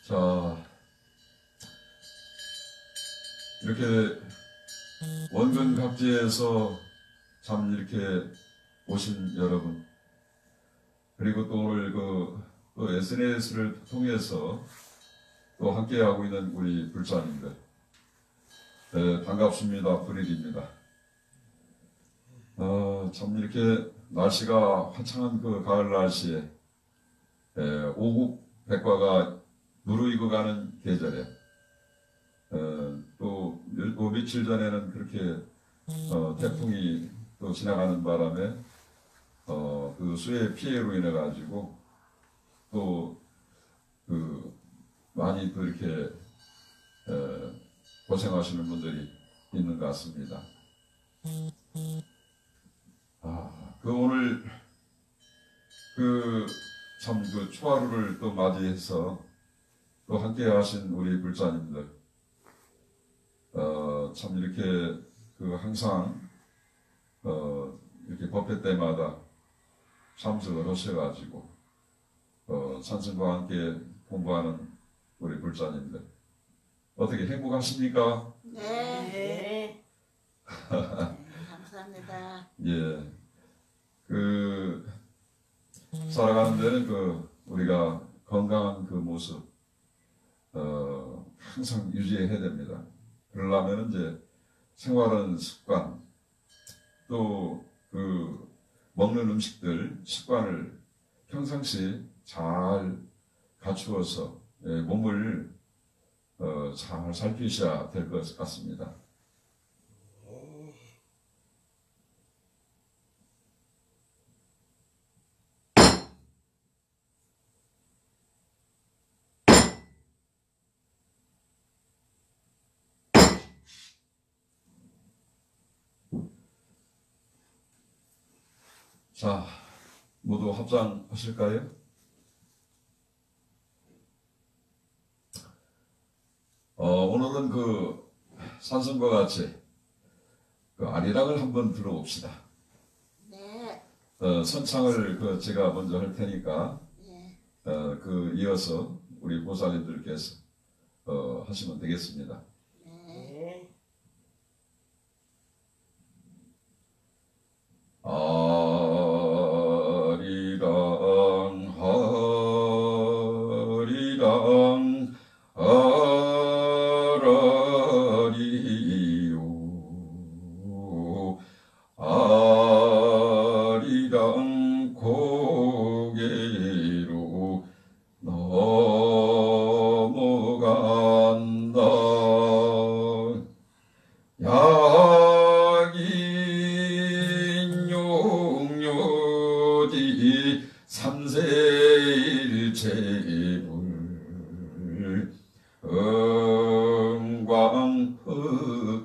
자, 이렇게 원근 각지에서 참 이렇게 오신 여러분, 그리고 또 오늘 또 SNS를 통해서 또 함께하고 있는 우리 불자님들, 네, 반갑습니다. 불일입니다. 참 이렇게 날씨가 화창한 그 가을 날씨에 오국 백과가 무르익어가는 계절에 또 며칠 전에는 그렇게 태풍이 또 지나가는 바람에 그 수해 피해로 인해 가지고 또 많이 또 이렇게 고생하시는 분들이 있는 것 같습니다. 오늘 참 초하루를 또 맞이해서 또 함께 하신 우리 불자님들, 참 이렇게 항상 이렇게 법회 때마다 참석을 하셔가지고 찬송과 함께 공부하는 우리 불자님들, 어떻게 행복하십니까? 네. 감사합니다. 예. 살아가는 데는 우리가 건강한 모습 항상 유지해야 됩니다. 그러려면 이제 생활하는 습관, 또 먹는 음식들 습관을 평상시 잘 갖추어서 몸을 잘 살피셔야 될 것 같습니다. 자, 모두 합장하실까요? 오늘은 산성과 같이 아리랑을 한번 들어봅시다. 네. 선창을 제가 먼저 할 테니까 네. 이어서 우리 보살님들께서 하시면 되겠습니다. 네. 아리랑 아리랑 아라리요 아리랑 고개로 넘어간다. 약인 용료디 삼세일체불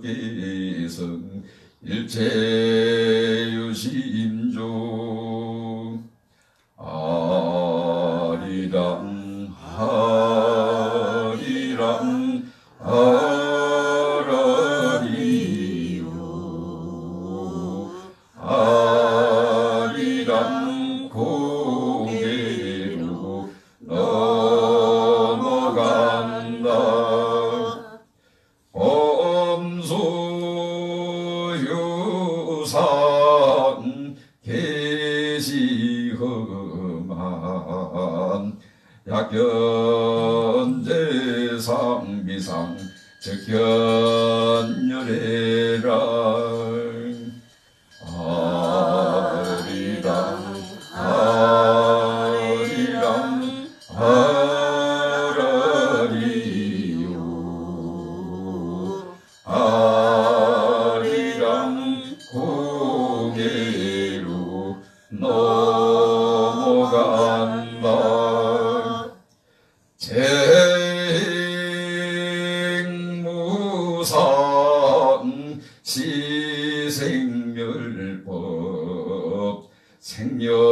응광흑계성 일체유심조 아리랑 아리랑 아라리요 아리랑 고개로 넘어간다. 엄소유산 계시험한 약견제상비상 즉견열애라. 아리랑 아리랑 아라리요 아리랑 고개로 넘어간다. 생무상 시생멸법 생멸멸이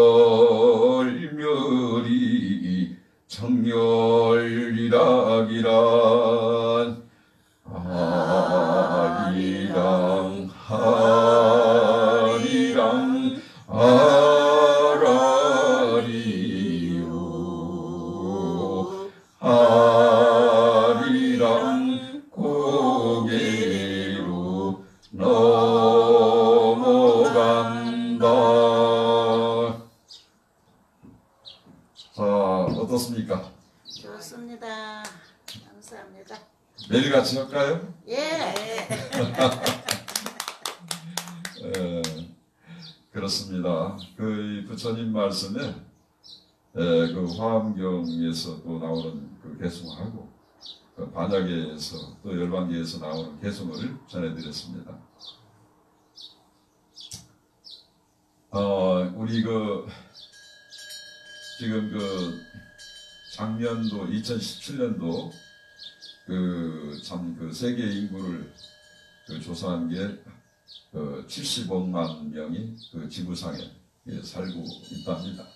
정멸이라기란. 아리랑 아리랑 아라리요 자, 어떻습니까? 좋습니다. 감사합니다. 매일같이 할까요? 예. 그렇습니다. 그 부처님 말씀에 그 화엄경에서 또 나오는 그 개송하고 그 반야계에서 또 열반계에서 나오는 개송을 전해드렸습니다. 우리 지금 작년도 2017년도 참 세계 인구를 조사한 게 75만 명이 지구상에 살고 있답니다.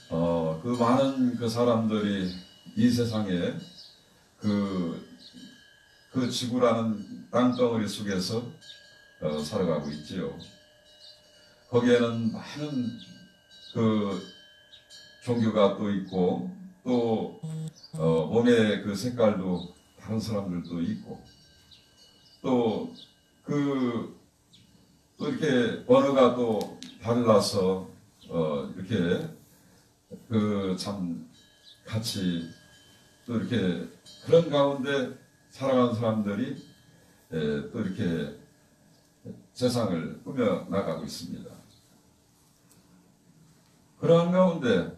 그 많은 사람들이 이 세상에 그 지구라는 땅덩어리 속에서 살아가고 있지요. 거기에는 많은 종교가 또 있고 또 몸의 색깔도 다른 사람들도 있고 또 이렇게 언어가 또 달라서 이렇게 참 같이 또 이렇게 그런 가운데 살아가는 사람들이 또 이렇게 세상을 꾸며 나가고 있습니다. 그러한 가운데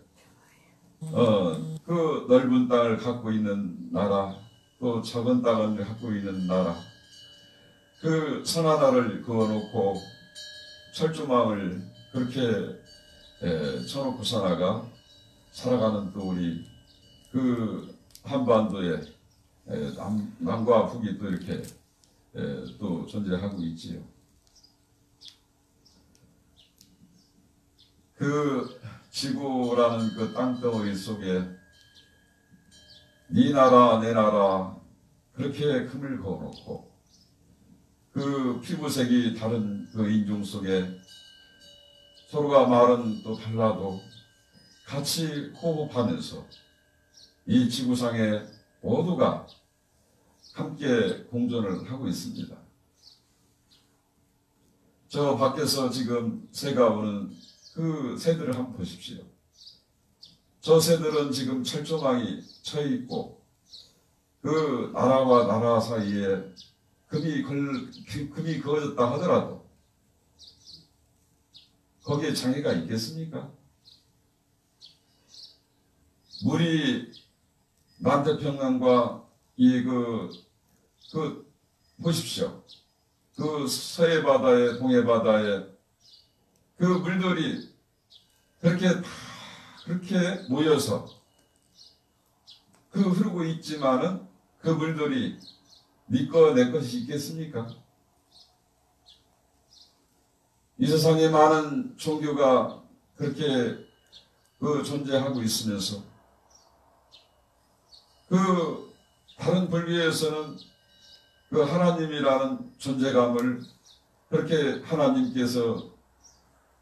그 넓은 땅을 갖고 있는 나라, 또 적은 땅을 갖고 있는 나라, 그 선하나를 그어놓고 철조망을 그렇게 쳐놓고 살아가 살아가는 또 우리 한반도에 남과 북이 또 이렇게 또 존재하고 있지요. 지구라는 땅덩어리 속에 네 나라 내 나라 그렇게 금을 그어놓고 피부색이 다른 인종 속에 서로가 말은 또 달라도 같이 호흡하면서 이 지구상에 모두가 함께 공존을 하고 있습니다. 저 밖에서 지금 새가 오는 새들을 한번 보십시오. 저 새들은 지금 철조망이 쳐 있고 나라와 나라 사이에 금이 그어졌다 하더라도 거기에 장애가 있겠습니까? 물이 남태평양과 보십시오. 서해 바다에 동해 바다에 물들이 그렇게 모여서 흐르고 있지만은 물들이 네 거 내 것이 있겠습니까? 이 세상에 많은 종교가 그렇게 존재하고 있으면서 다른 분류에서는 하나님이라는 존재감을 그렇게 하나님께서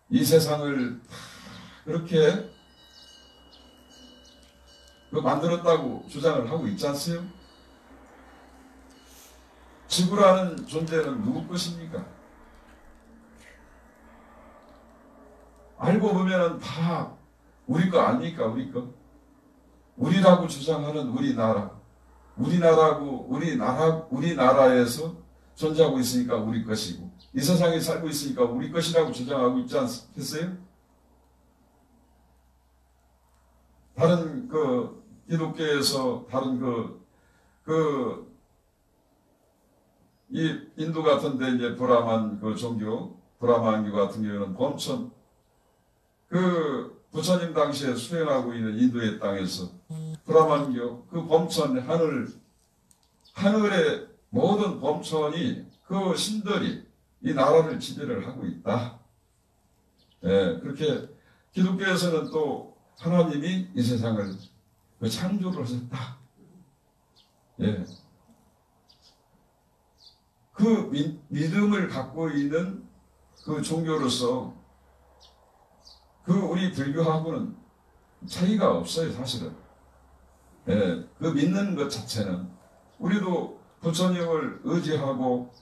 이 세상을 그렇게 만들었다고 주장을 하고 있지 않습니까? 지구라는 존재는 누구 것입니까? 알고 보면 다 우리 거 아닙니까? 우리 거. 우리라고 주장하는 우리나라에서 존재하고 있으니까 우리 것이고 이 세상에 살고 있으니까 우리 것이라고 주장하고 있지 않겠어요? 다른 기독교에서 다른 이 인도 같은데 이제 브라만 종교, 브라만교 같은 경우는 범천 부처님 당시에 수행하고 있는 인도의 땅에서 브라만교 범천 하늘의 모든 범천이 신들이 이 나라를 지배를 하고 있다. 그렇게 기독교에서는 또 하나님이 이 세상을 창조를 하셨다. 믿음을 갖고 있는 종교로서 우리 불교하고는 차이가 없어요, 사실은. 믿는 것 자체는 우리도 부처님을 의지하고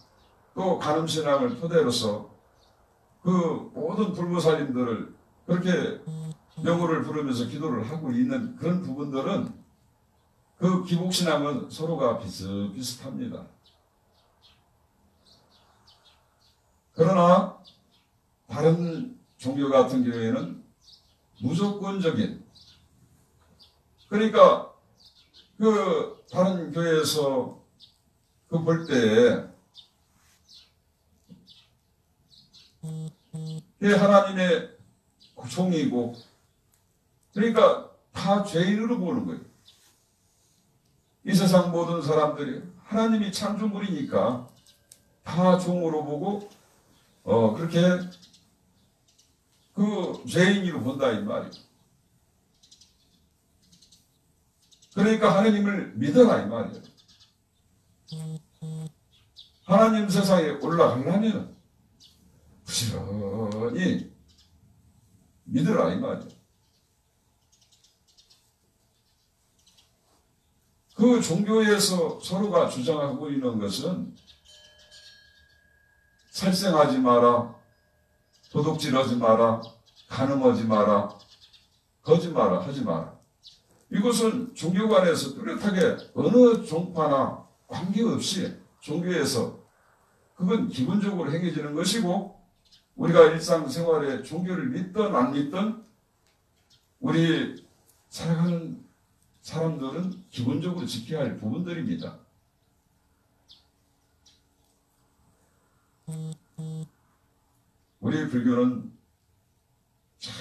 또 간음신앙을 토대로서 그 모든 불교살인들을 그렇게 명호를 부르면서 기도를 하고 있는 그런 부분들은 그 기복신앙은 서로가 비슷비슷합니다. 그러나 다른 종교 같은 경우에는 무조건적인, 그러니까 그 다른 교회에서 그 볼 때 하나님의 종이고, 그러니까 다 죄인으로 보는 거예요. 이 세상 모든 사람들이 하나님이 창조물이니까 다 종으로 보고 그렇게 그 죄인으로 본다 이 말이에요. 그러니까 하나님을 믿어라 이 말이에요. 하나님 세상에 올라가려면 부지런히 믿으라 이 말이에요. 그 종교에서 서로가 주장하고 있는 것은 살생하지 마라, 도둑질하지 마라, 간음하지 마라, 거짓말하지 마라. 이것은 종교관에서 뚜렷하게 어느 종파나 관계없이 종교에서 그건 기본적으로 행해지는 것이고, 우리가 일상생활에 종교를 믿든 안 믿든 우리 살아가는 사람들은 기본적으로 지켜야 할 부분들입니다. 우리 불교는 참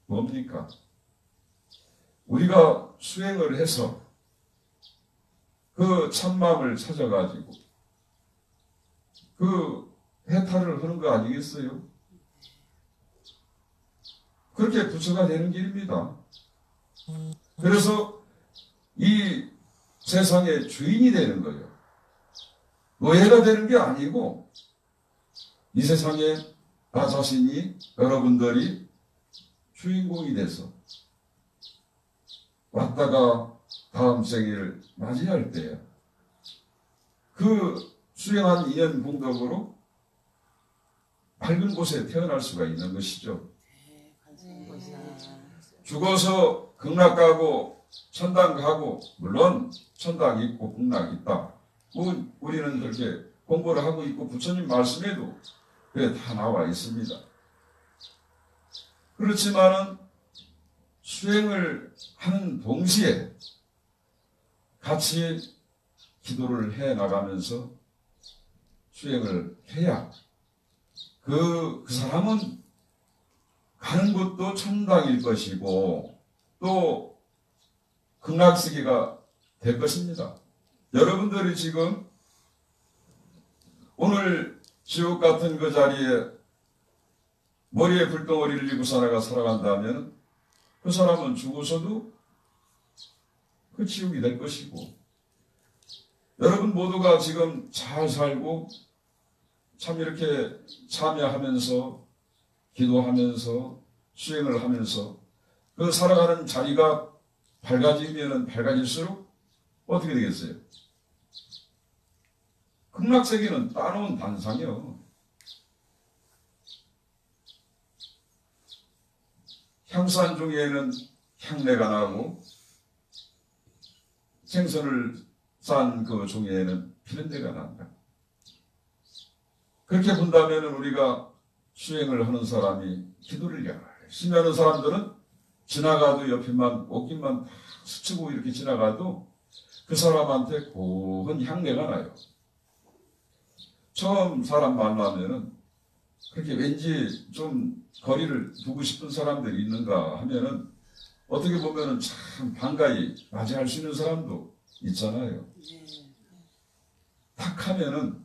뭡니까? 우리가 수행을 해서 그 참마음을 찾아가지고 그 해탈을 하는 거 아니겠어요? 그렇게 부처가 되는 길입니다. 그래서 이 세상의 주인이 되는 거예요. 노예가 되는 게 아니고 이 세상에 나 자신이, 여러분들이 주인공이 돼서 왔다가 다음 생일을 맞이할 때 그 수행한 인연 공덕으로 밝은 곳에 태어날 수가 있는 것이죠. 죽어서 극락 가고 천당 가고, 물론 천당 있고 극락 있다. 우리는 그렇게 공부를 하고 있고 부처님 말씀에도 그게 다 나와 있습니다. 그렇지만은 수행을 하는 동시에 같이 기도를 해 나가면서 수행을 해야 그 사람은 가는 곳도 천당일 것이고 또 극락세계가 될 것입니다. 여러분들이 지금 오늘 지옥 같은 그 자리에 머리에 불덩어리를 지고 살아간다면 그 사람은 죽어서도 그 지옥이 될 것이고, 여러분 모두가 지금 잘 살고 참 이렇게 참여하면서 기도하면서 수행을 하면서 그 살아가는 자리가 밝아지면 밝아질수록 어떻게 되겠어요? 극락세계는 따놓은 단상이요. 향산 중에는 향내가 나고 생선을 싼 그 종에는 피렌내가 난다. 그렇게 본다면 우리가 수행을 하는 사람이 기도를 열심히 하는 사람들은 지나가도 옆에만 옷깃만 스치고 이렇게 지나가도 그 사람한테 고운 향내가 나요. 처음 사람 만나면은 그렇게 왠지 좀 거리를 두고 싶은 사람들이 있는가 하면은 어떻게 보면은 참 반가이 맞이할 수 있는 사람도 있잖아요. 탁 하면은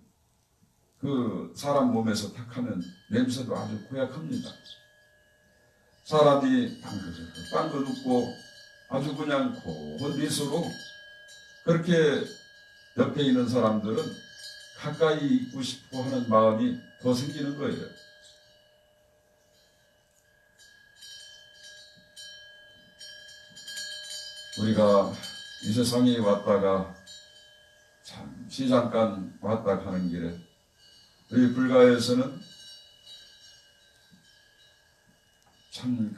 그 사람 몸에서 탁 하면 냄새도 아주 고약합니다. 사람이 빵긋 웃고 아주 그냥 고운 미소로 그렇게 옆에 있는 사람들은 가까이 있고 싶어 하는 마음이 더 생기는 거예요. 우리가 이 세상에 왔다가 잠시 잠깐 왔다 가는 길에 우리 불가에서는 참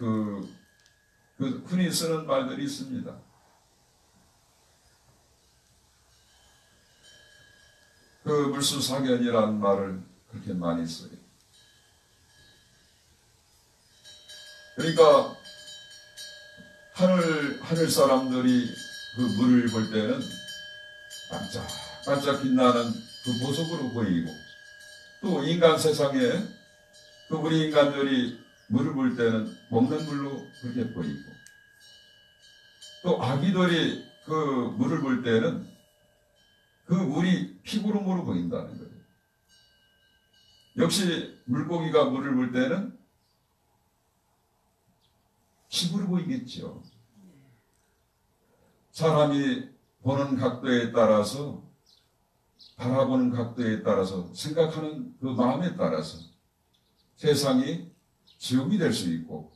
흔히 쓰는 말들이 있습니다. 물수사견이라는 말을 그렇게 많이 써요. 그러니까 하늘 사람들이 그 물을 볼 때는 반짝반짝 빛나는 그 보석으로 보이고, 또 인간 세상에 우리 인간들이 물을 볼 때는 먹는 물로 그렇게 보이고, 또 아기들이 그 물을 볼 때는 그 물이 피구름으로 보인다는 거예요. 역시 물고기가 물을 볼 때는 피부로 보이겠죠. 사람이 보는 각도에 따라서, 바라보는 각도에 따라서, 생각하는 그 마음에 따라서 세상이 지옥이 될 수 있고,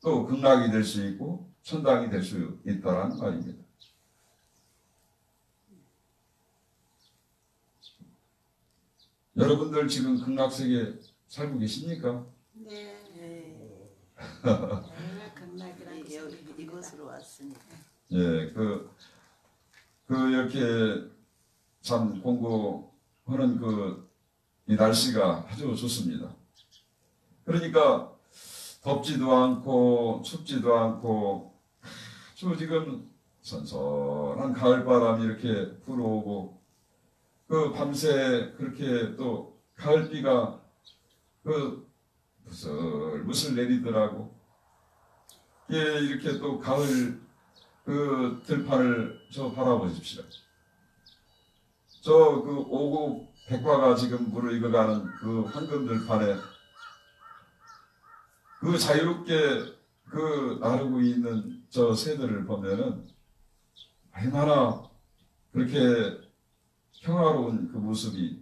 또 극락이 될 수 있고, 천당이 될 수 있다는 말입니다. 여러분들 지금 극락세계에 살고 계십니까? 네. 극락이라는 이곳으로 왔으니까. 예, 이렇게 참 공부하는 이 날씨가 아주 좋습니다. 그러니까 덥지도 않고 춥지도 않고 아주 지금 선선한 가을바람이 이렇게 불어오고, 밤새 그렇게 또 가을비가 무슬무슬 내리더라고. 예, 이렇게 또 가을 들판을 바라보십시오. 오곡 백화가 지금 무르익어가는 황금 들판에 자유롭게 나르고 있는 저 새들을 보면은 얼마나 그렇게 평화로운 그 모습이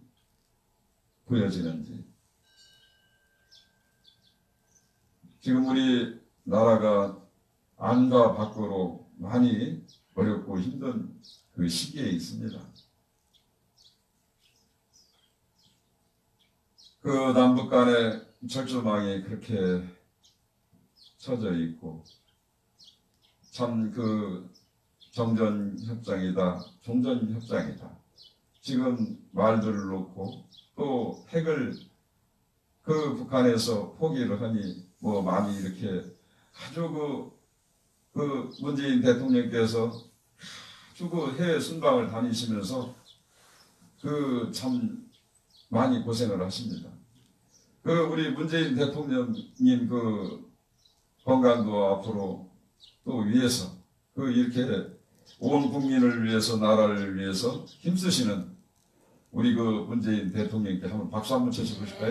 보여지는지. 지금 우리 나라가 안과 밖으로 많이 어렵고 힘든 그 시기에 있습니다. 남북 간의 철조망이 그렇게 쳐져 있고, 참 정전협정이다, 종전협정이다, 지금 말들을 놓고 또 핵을 북한에서 포기를 하니 많이 이렇게 아주 문재인 대통령께서 아주 해외 순방을 다니시면서 참 많이 고생을 하십니다. 우리 문재인 대통령님 건강도 앞으로 또 위해서 이렇게 온 국민을 위해서, 나라를 위해서 힘쓰시는 우리 문재인 대통령께 한번 박수 한번 쳐주실까요?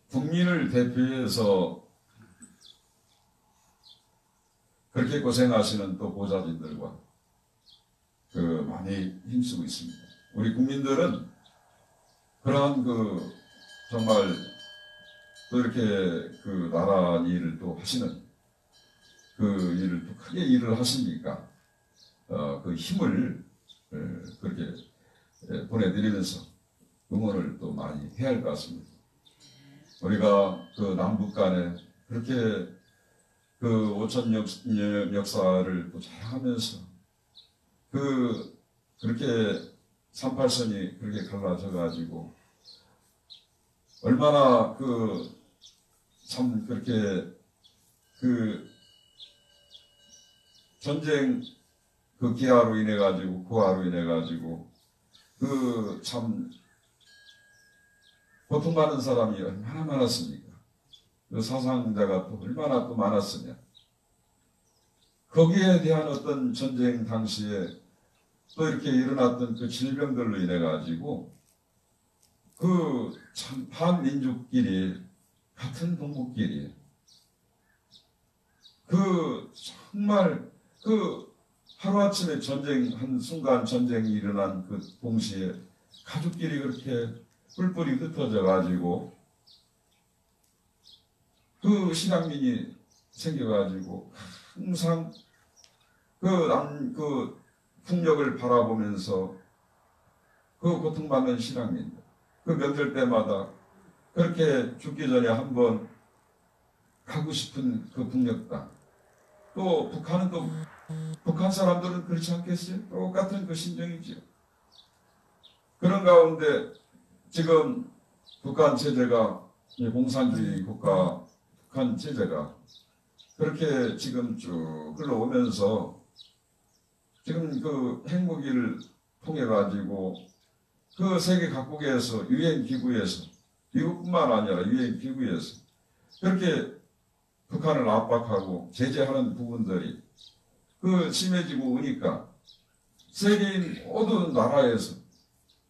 국민을 대표해서 그렇게 고생하시는 또 보좌진들과 많이 힘쓰고 있습니다. 우리 국민들은 그러한 정말 또 이렇게 나라 일을 또 하시는 일을 또 크게 일을 하시니까 힘을 그렇게 보내드리면서 응원을 또 많이 해야 할 것 같습니다. 우리가 남북 간에 그렇게 5,000년 역사를 또 자랑하면서 그렇게 38선이 그렇게 갈라져 가지고 얼마나 참 그렇게 전쟁 기아로 인해 가지고, 고아로 인해 가지고 참 고통받는 사람이 얼마나 많았습니까? 사상자가 또 얼마나 또 많았으냐. 거기에 대한 어떤 전쟁 당시에 또 이렇게 일어났던 질병들로 인해 가지고 참 반민족끼리, 같은 동족끼리 정말 하루아침에 한순간 전쟁이 일어난 동시에 가족끼리 그렇게 뿔뿔이 흩어져 가지고 신앙민이 생겨 가지고 항상 풍력을 바라보면서 고통받는 신앙민들, 그 면될 때마다 그렇게 죽기 전에 한번 가고 싶은 그 북녘 땅. 또 북한은 또 북한 사람들은 그렇지 않겠어요? 똑같은 그 심정이지요. 그런 가운데 지금 북한 체제가 공산주의 국가 북한 체제가 그렇게 지금 쭉 흘러오면서 지금 그 핵무기를 통해 가지고 그 세계 각국에서 유엔 기구에서 미국뿐만 아니라 유엔 기구에서 그렇게 북한을 압박하고 제재하는 부분들이 그 심해지고 오니까 세계인 모든 나라에서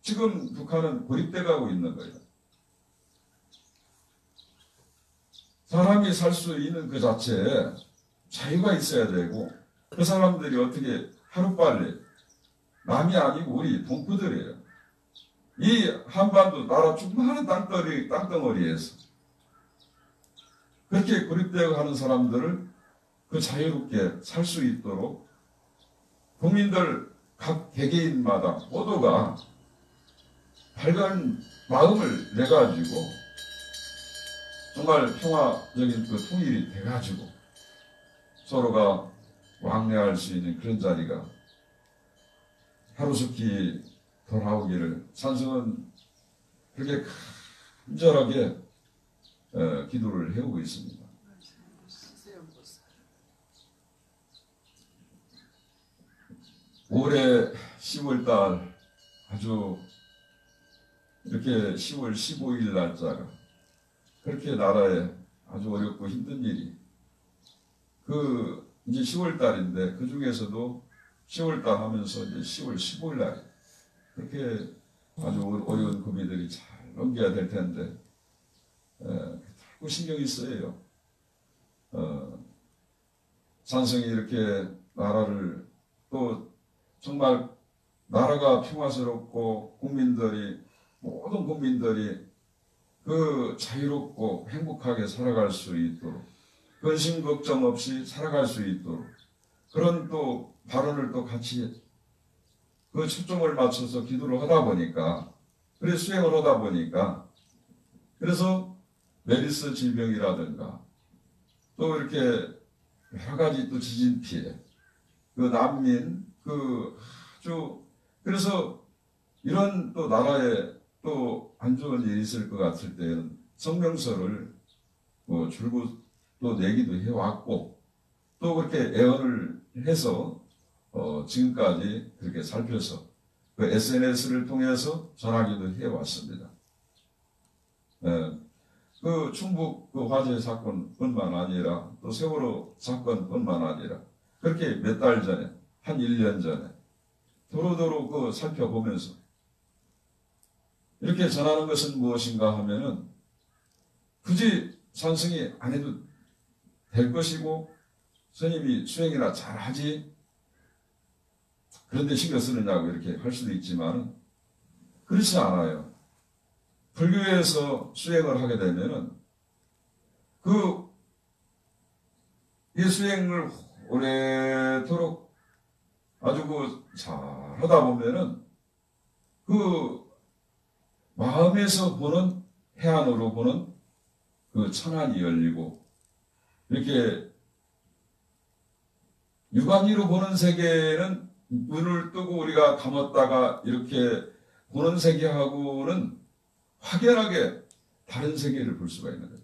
지금 북한은 고립돼 가고 있는 거예요. 사람이 살 수 있는 그 자체에 자유가 있어야 되고 그 사람들이 어떻게 하루빨리 남이 아니고 우리 동포들이에요. 이 한반도 나라 조그마한 땅덩어리에서 그렇게 고립되어 가는 사람들을 그 자유롭게 살 수 있도록 국민들 각 개개인마다 모두가 밝은 마음을 내가지고 정말 평화적인 그 통일이 돼가지고 서로가 왕래할 수 있는 그런 자리가 하루속히 돌아오기를 산성은 그렇게 간절하게 기도를 해오고 있습니다. 올해 10월달 아주 이렇게 10월 15일 날짜가 그렇게 나라에 아주 어렵고 힘든 일이 이제 10월달인데 그 중에서도 10월달 하면서 이제 10월 15일 날 그렇게 아주 어려운 고민들이 잘 넘겨야 될 텐데 자꾸 신경이 쓰여요. 산성이 이렇게 나라를 또 정말 나라가 평화스럽고 모든 국민들이 그 자유롭고 행복하게 살아갈 수 있도록 근심 걱정 없이 살아갈 수 있도록 그런 또 발언을 또 같이 그 초점을 맞춰서 기도를 하다 보니까 그래서 수행을 하다 보니까 그래서 메르스 질병이라든가 또 이렇게 여러 가지 또 지진 피해 그 난민 그래서 이런 또 나라에 또 안 좋은 일이 있을 것 같을 때는 성명서를 줄곧 또 내기도 해왔고 또 그렇게 애언을 해서 지금까지 그렇게 살펴서 그 SNS를 통해서 전하기도 해왔습니다. 그 충북 그 화재 사건뿐만 아니라 또 세월호 사건뿐만 아니라 그렇게 몇 달 전에 한 1년 전에 도로도로 그 살펴보면서 이렇게 전하는 것은 무엇인가 하면은 굳이 산성이 안 해도 될 것이고 스님이 수행이나 잘하지 그런데 신경 쓰느냐고 이렇게 할 수도 있지만 그렇지 않아요. 불교에서 수행을 하게 되면은 이 수행을 오래도록 아주 잘 하다 보면은 마음에서 보는 해안으로 보는 그 천안이 열리고 이렇게 육안으로 보는 세계는 눈을 뜨고 우리가 감았다가 이렇게 보는 세계하고는 확연하게 다른 세계를 볼 수가 있는 거예요.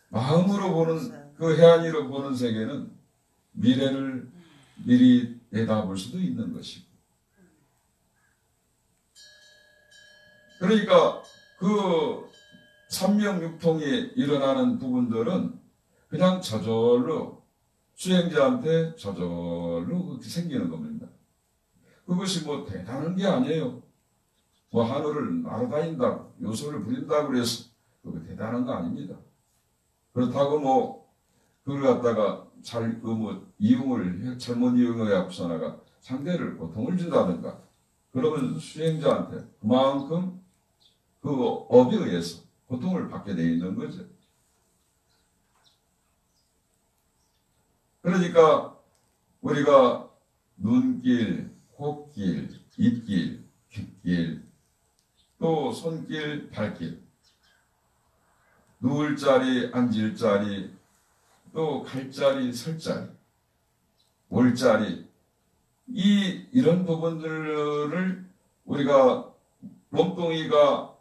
마음으로 보는 그 해안으로 보는 세계는 미래를 미리 내다볼 수도 있는 것이고 그러니까 그 삼명육통이 일어나는 부분들은 그냥 저절로 수행자한테 저절로 그렇게 생기는 겁니다. 그것이 대단한 게 아니에요. 하늘을 날아다닌다, 요소를 부린다고 그래서 그거 대단한 거 아닙니다. 그렇다고 그걸 갖다가 잘못 이용을 해갖고서나가 상대를 고통을 준다든가 그러면 수행자한테 그만큼 그 업에 의해서 고통을 받게 되어 있는 거죠. 그러니까 우리가 눈길, 코길, 입길, 귓길 또 손길, 발길, 누울 자리, 앉을 자리, 또 갈 자리, 설 자리, 올 자리, 이런 부분들을 우리가 몸뚱이가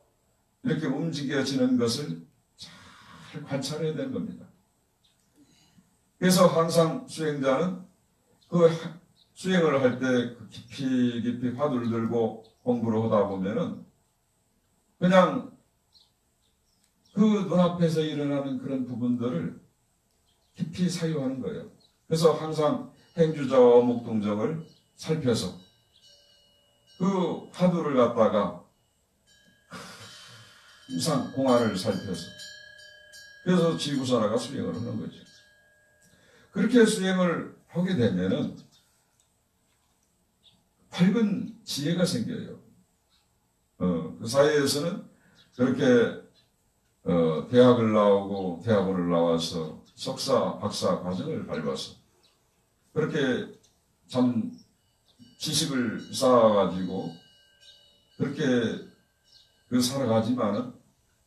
이렇게 움직여지는 것을 잘 관찰해야 되는 겁니다. 그래서 항상 수행자는 그 수행을 할 때 깊이 화두를 들고 공부를 하다 보면은 그냥 그 눈앞에서 일어나는 그런 부분들을 깊이 사유하는 거예요. 그래서 항상 행주자와 목동정을 살펴서 그 화두를 갖다가 항상 공안을 살펴서 그래서 지구선화가 수행을 하는 거죠. 그렇게 수행을 하게 되면은 밝은 지혜가 생겨요. 그 사이에서는 그렇게 대학을 나오고 대학원을 나와서 석사, 박사 과정을 밟아서 그렇게 참 지식을 쌓아가지고 그렇게 살아가지만은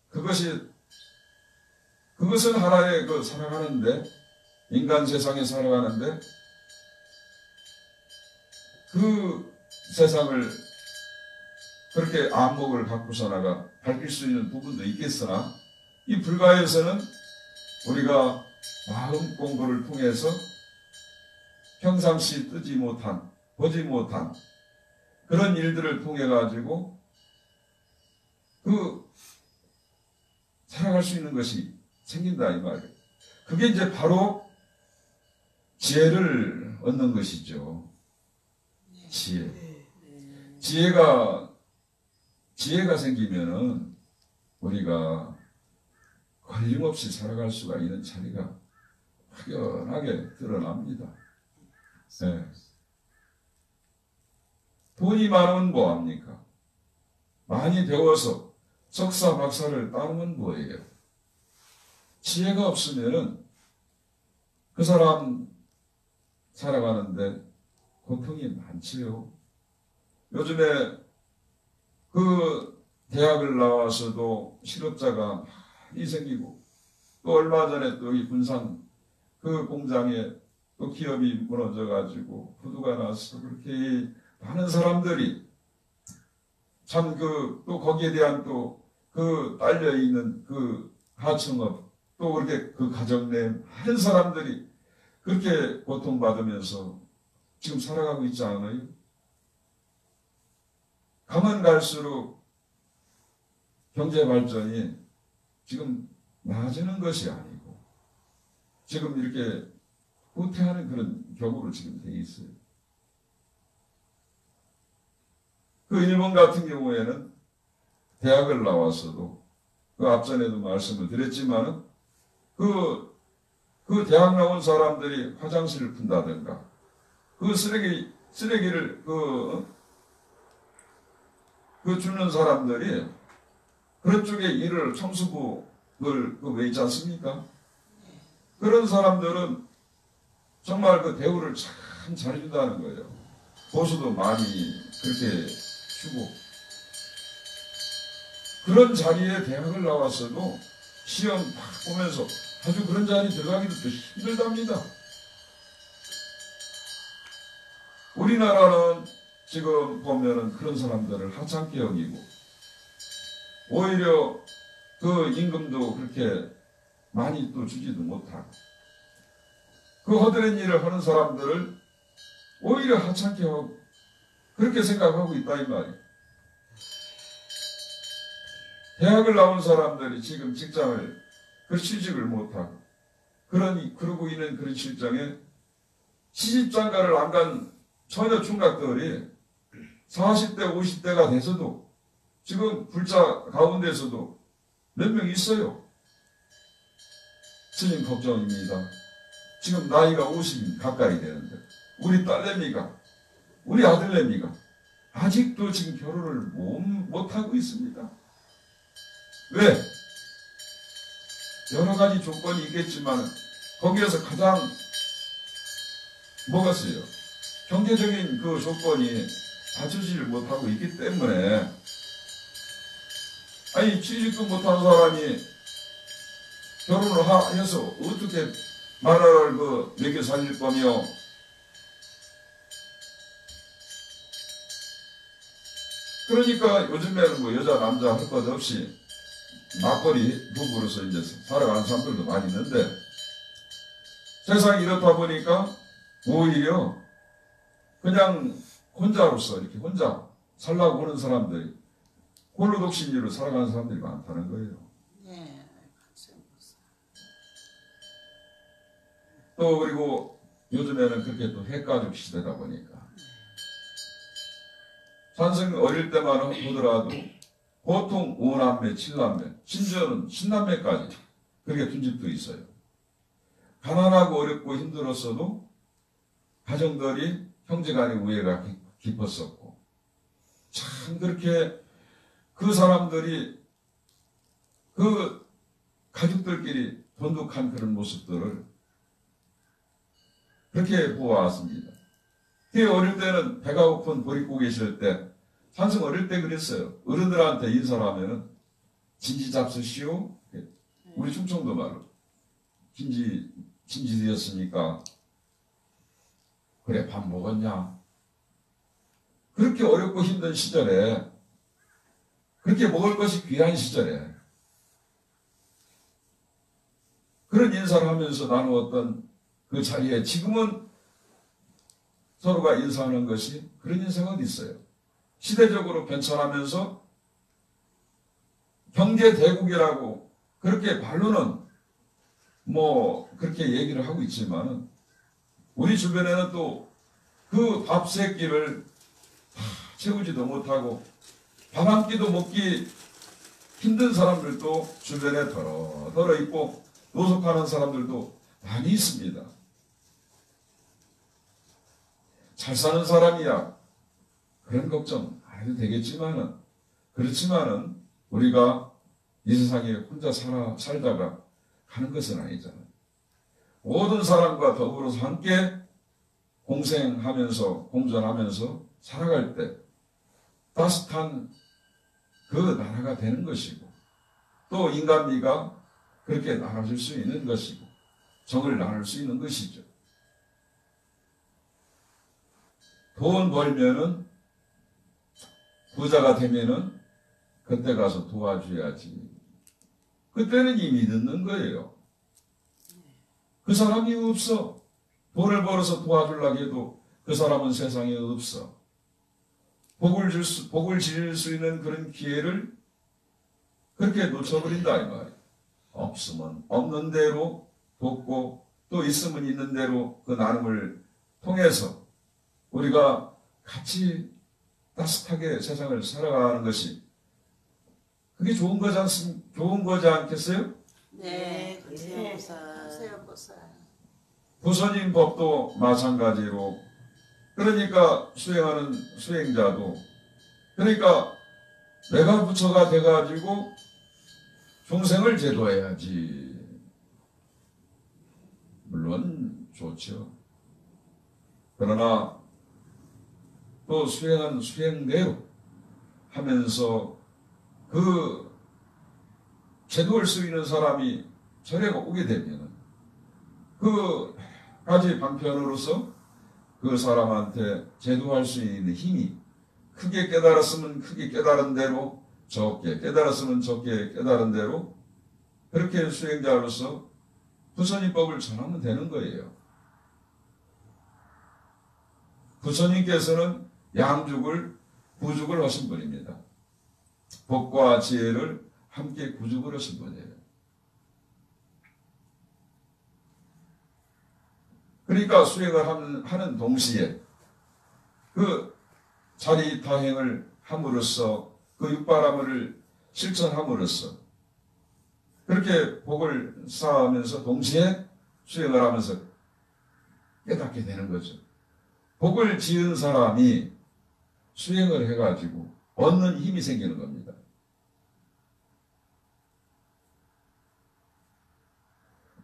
그것은 하나의 살아가는데 인간 세상에 살아가는데 그 세상을 그렇게 안목을 갖고서나가 밝힐 수 있는 부분도 있겠으나 이 불가에서는 우리가 마음 공부를 통해서 평상시 뜨지 못한 보지 못한 그런 일들을 통해 가지고 살아갈 수 있는 것이 생긴다 이 말이에요. 그게 이제 바로 지혜를 얻는 것이죠. 지혜. 지혜가 생기면은 우리가 걸림없이 살아갈 수가 있는 자리가 확연하게 드러납니다. 네. 돈이 많으면 뭐합니까? 많이 배워서 석사, 박사를 따면 뭐예요? 지혜가 없으면은 그 사람 살아가는데 고통이 많지요. 요즘에 그 대학을 나와서도 실업자가 많이 생기고 또 얼마 전에 또 이 군산 그 공장에 또 기업이 무너져가지고 부도가 나서 그렇게 많은 사람들이 참 또 거기에 대한 또 그 딸려있는 그 하청업 또 그렇게 그 가정 내 많은 사람들이 그렇게 고통받으면서 지금 살아가고 있지 않아요? 가면 갈수록 경제 발전이 지금 나아지는 것이 아니고 지금 이렇게 후퇴하는 그런 격으로 지금 돼 있어요. 그 일본 같은 경우에는 대학을 나와서도 그 앞전에도 말씀을 드렸지만은 그 대학 나온 사람들이 화장실을 푼다든가 그 쓰레기를 주는 사람들이 그런 쪽에 일을 청소부를 왜 있지 않습니까? 그런 사람들은 정말 그 대우를 참 잘해준다는 거예요. 보수도 많이 그렇게 주고 그런 자리에 대학을 나왔어도 시험 딱 보면서 아주 그런 자리 들어가기도 또 힘들답니다. 우리나라는 지금 보면은 그런 사람들을 하찮게 여기고 오히려 그 임금도 그렇게 많이 또 주지도 못하고 그 허드렛 일을 하는 사람들을 오히려 하찮게 하고 그렇게 생각하고 있다 이 말이에요. 대학을 나온 사람들이 지금 직장을 취직을 못하고 그러고 있는 그런 실정에 시집장가를 안 간 처녀 총각들이 40대 50대가 돼서도 지금 불자 가운데서도 몇 명 있어요. 스님 걱정입니다. 지금 나이가 50 가까이 되는데 우리 딸내미가 우리 아들내미가 아직도 지금 결혼을 못하고 있습니다. 왜? 여러 가지 조건이 있겠지만 거기에서 가장 뭐겠어요? 경제적인 그 조건이 받쳐주지를 못하고 있기 때문에 아니 취직도 못한 사람이 결혼을 해서 어떻게 나라를 먹여 살릴 거며 그러니까 요즘에는 뭐 여자 남자 할 것 없이 맞벌이 부부로서 이제 살아가는 사람들도 많이 있는데 세상이 이렇다 보니까 오히려 그냥 혼자로서 이렇게 혼자 살라고 하는 사람들이 홀로 독신으로 살아가는 사람들이 많다는 거예요. 네. 또 그리고 요즘에는 그렇게 또 핵가족 시대다 보니까 산승 어릴 때만 보더라도 보통 5남매, 7남매, 심지어는 10남매까지 그렇게 둔 집도 있어요. 가난하고 어렵고 힘들었어도 가정들이 형제간의 우애가 깊었었고 참 그렇게 그 사람들이 그 가족들끼리 돈독한 그런 모습들을 그렇게 보아왔습니다. 그 어릴 때는 배가 고픈 보릿고개 있을 때 산승 어릴 때 그랬어요. 어른들한테 인사를 하면은 진지 잡수시오. 우리 충청도 말로 진지 되었으니까 그래 밥 먹었냐. 그렇게 어렵고 힘든 시절에 그렇게 먹을 것이 귀한 시절에 그런 인사를 하면서 나누었던 그 자리에 지금은 서로가 인사하는 것이 그런 인사가 어디 있어요. 시대적으로 변천하면서 경제대국이라고 그렇게 말로는 뭐 그렇게 얘기를 하고 있지만은 우리 주변에는 또 그 밥 세 끼를 채우지도 못하고 밥 한 끼도 먹기 힘든 사람들도 주변에 더러 있고 노숙하는 사람들도 많이 있습니다. 잘 사는 사람이야 그런 걱정 안 해도 되겠지만은 그렇지만은 우리가 이 세상에 혼자 살다가 가는 것은 아니잖아요. 모든 사람과 더불어서 함께 공생하면서 공존하면서 살아갈 때 따뜻한 그 나라가 되는 것이고 또 인간미가 그렇게 나눠질 수 있는 것이고 정을 나눌 수 있는 것이죠. 돈 벌면은 부자가 되면은 그때 가서 도와줘야지. 그때는 이미 늦는 거예요. 그 사람이 없어. 돈을 벌어서 도와주려고 해도 그 사람은 세상에 없어. 복을 지을 수 있는 그런 기회를 그렇게 놓쳐버린다 이 말이에요. 없으면 없는 대로 돕고 또 있으면 있는 대로 그 나눔을 통해서 우리가 같이 따뜻하게 세상을 살아가는 것이 그게 좋은 거지 않겠어요? 네, 네. 세요 보살. 부처님 법도 마찬가지로 그러니까 수행하는 수행자도 그러니까 내가 부처가 돼가지고 중생을 제도해야지. 물론 좋죠. 그러나 또 수행은 수행대로 하면서 그 제도할 수 있는 사람이 절에 오게 되면 그 가지 방편으로서 그 사람한테 제도할 수 있는 힘이 크게 깨달았으면 크게 깨달은 대로 적게 깨달았으면 적게 깨달은 대로 그렇게 수행자로서 부처님법을 전하면 되는 거예요. 부처님께서는 양죽을 구죽을 하신 분입니다. 복과 지혜를 함께 구죽을 하신 분이에요. 그러니까 수행을 하는 동시에 그 자리타행을 함으로써 그 육바라밀을 실천함으로써 그렇게 복을 쌓으면서 동시에 수행을 하면서 깨닫게 되는 거죠. 복을 지은 사람이 수행을 해가지고 얻는 힘이 생기는 겁니다.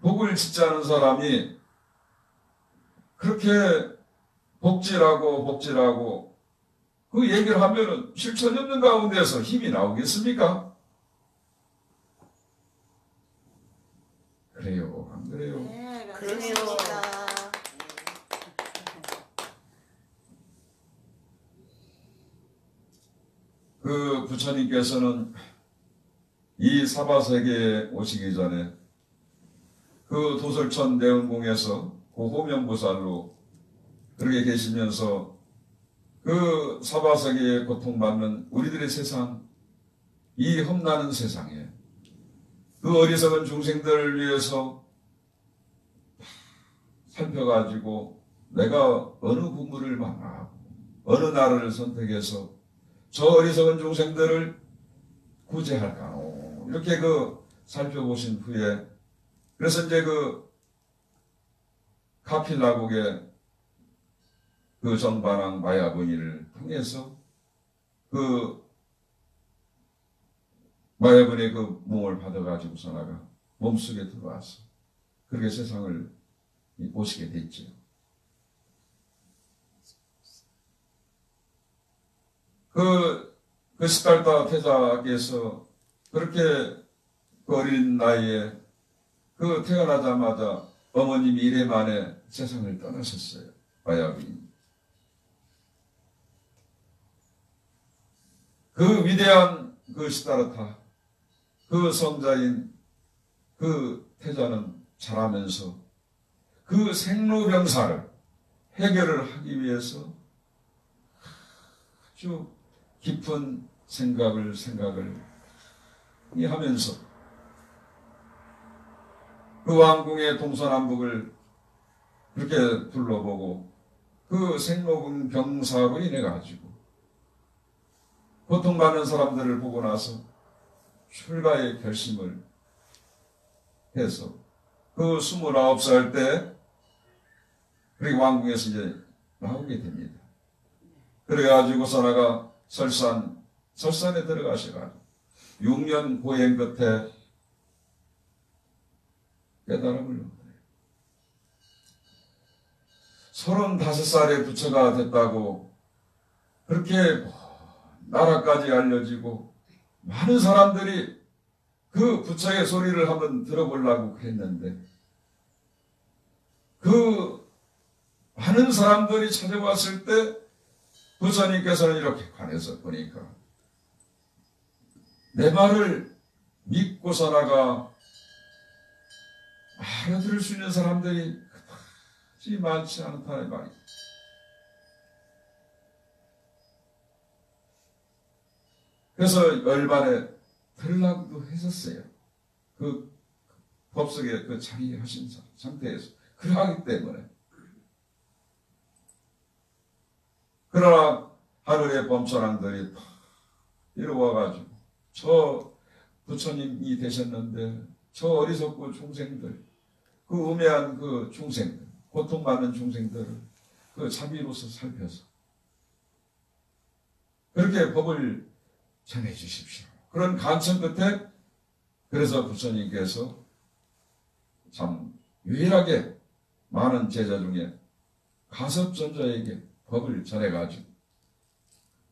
복을 짓지 않은 사람이 그렇게 복지라고 그 얘기를 하면은 실천이 없는 가운데서 힘이 나오겠습니까? 그 부처님께서는 이 사바세계에 오시기 전에 그 도솔천 대원궁에서 그 호명보살로 그렇게 계시면서 그 사바세계에 고통받는 우리들의 세상, 이 험난한 세상에 그 어리석은 중생들을 위해서 살펴가지고 내가 어느 부모를 만나고 어느 나라를 선택해서 저 어리석은 중생들을 구제할까노 이렇게 살펴보신 후에 그래서 이제 카필라국의 정반왕 마야분이를 통해서 마야분의 몸을 받아가지고 선아가 몸속에 들어와서 그렇게 세상을 보시게 됐죠. 시달다 태자께서 그렇게 어린 나이에 태어나자마자 어머님 이래 만에 세상을 떠나셨어요. 마야분이. 위대한 시다르타, 성자인 태자는 자라면서 생로병사를 해결을 하기 위해서 아주 깊은 생각을 하면서 왕궁의 동서남북을 그렇게 둘러보고 생로병사로 인해 가지고 고통받는 사람들을 보고 나서 출가의 결심을 해서 29살 때 그리고 왕궁에서 이제 나오게 됩니다. 그래가지고 선아가 설산에 들어가셔가지고 6년 고행 끝에 깨달음을 얻어요. 35살에 부처가 됐다고 그렇게 나라까지 알려지고 많은 사람들이 부처의 소리를 한번 들어보려고 했는데 많은 사람들이 찾아왔을 때 부처님께서는 이렇게 관해서 보니까 내 말을 믿고 선아가 알아들을 수 있는 사람들이 그다지 많지 않다는 말이에요. 그래서 열반에 들으려고도 했었어요. 법석에 자리하신 상태에서 그러하기 때문에. 그러나 하늘의 범천왕들이 이러와가지고 저 부처님이 되셨는데 저 어리석고 중생들, 우매한 중생들, 고통받는 중생들을 자비로서 살펴서 그렇게 법을 전해주십시오. 그런 간청 끝에 그래서 부처님께서 참 유일하게 많은 제자 중에 가섭전자에게 법을 전해가지고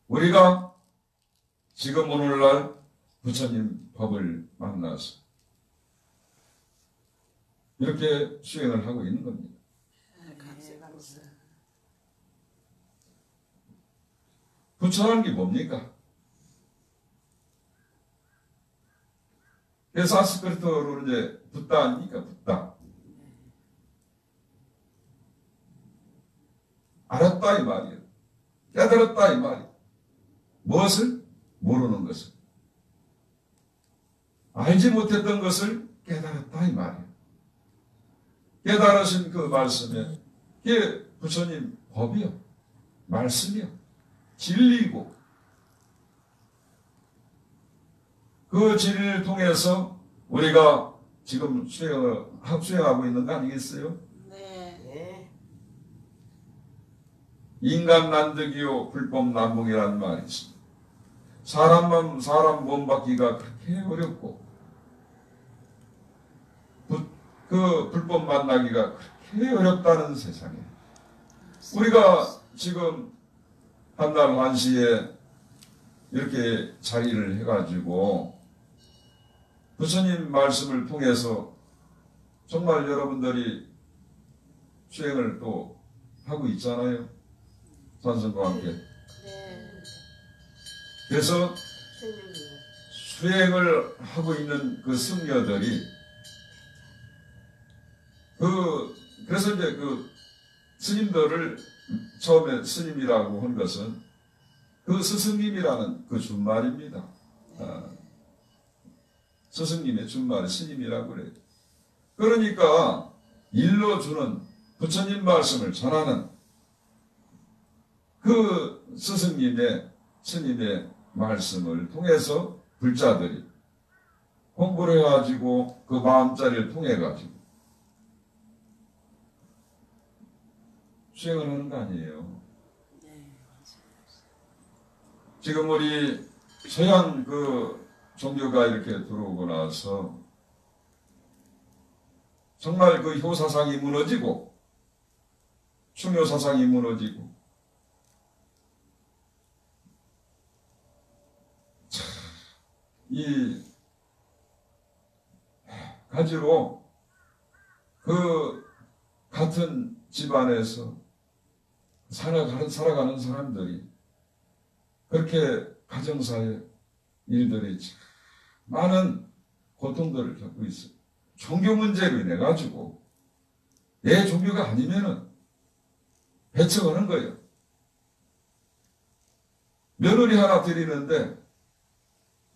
우리가 지금 오늘날 부처님 법을 만나서 이렇게 수행을 하고 있는 겁니다. 부처라는 게 뭡니까? 산스크리트어로 이제 붓다 아닙니까? 붓다. 알았다 이 말이에요. 깨달았다 이 말이에요. 무엇을? 모르는 것을. 알지 못했던 것을 깨달았다 이 말이에요. 깨달으신 말씀에 이게 부처님 법이요. 말씀이요. 진리이고 진리를 통해서 우리가 지금 수행하고 있는 거 아니겠어요? 네. 인간 난득이요 불법 난봉이라는 말이 있습니다. 사람 몸 받기가 그렇게 어렵고 불법 만나기가 그렇게 어렵다는 세상에 우리가 지금 한날 한시에 이렇게 자리를 해가지고 부처님 말씀을 통해서 정말 여러분들이 수행을 또 하고 있잖아요. 산성과 함께. 네. 그래서 수행을 하고 있는 그 승려들이 그래서 이제 그 스님들을 처음에 스님이라고 한 것은 그 스승님이라는 그 준말입니다. 스승님의 준말에 스님이라고 그래요. 그러니까 일러주는 부처님 말씀을 전하는 그 스승님의 스님의 말씀을 통해서 불자들이 공부를 해가지고 그 마음자리를 통해가지고 수행을 하는 거 아니에요. 지금 우리 서양 그 종교가 이렇게 들어오고 나서 정말 그 효사상이 무너지고 충효사상이 무너지고 이 가지로 그 같은 집안에서 살아가는 사람들이 그렇게 가정사의 일들이 많은 고통들을 겪고 있어요. 종교 문제로 인해 가지고 내 종교가 아니면은 배척하는 거예요. 며느리 하나 드리는데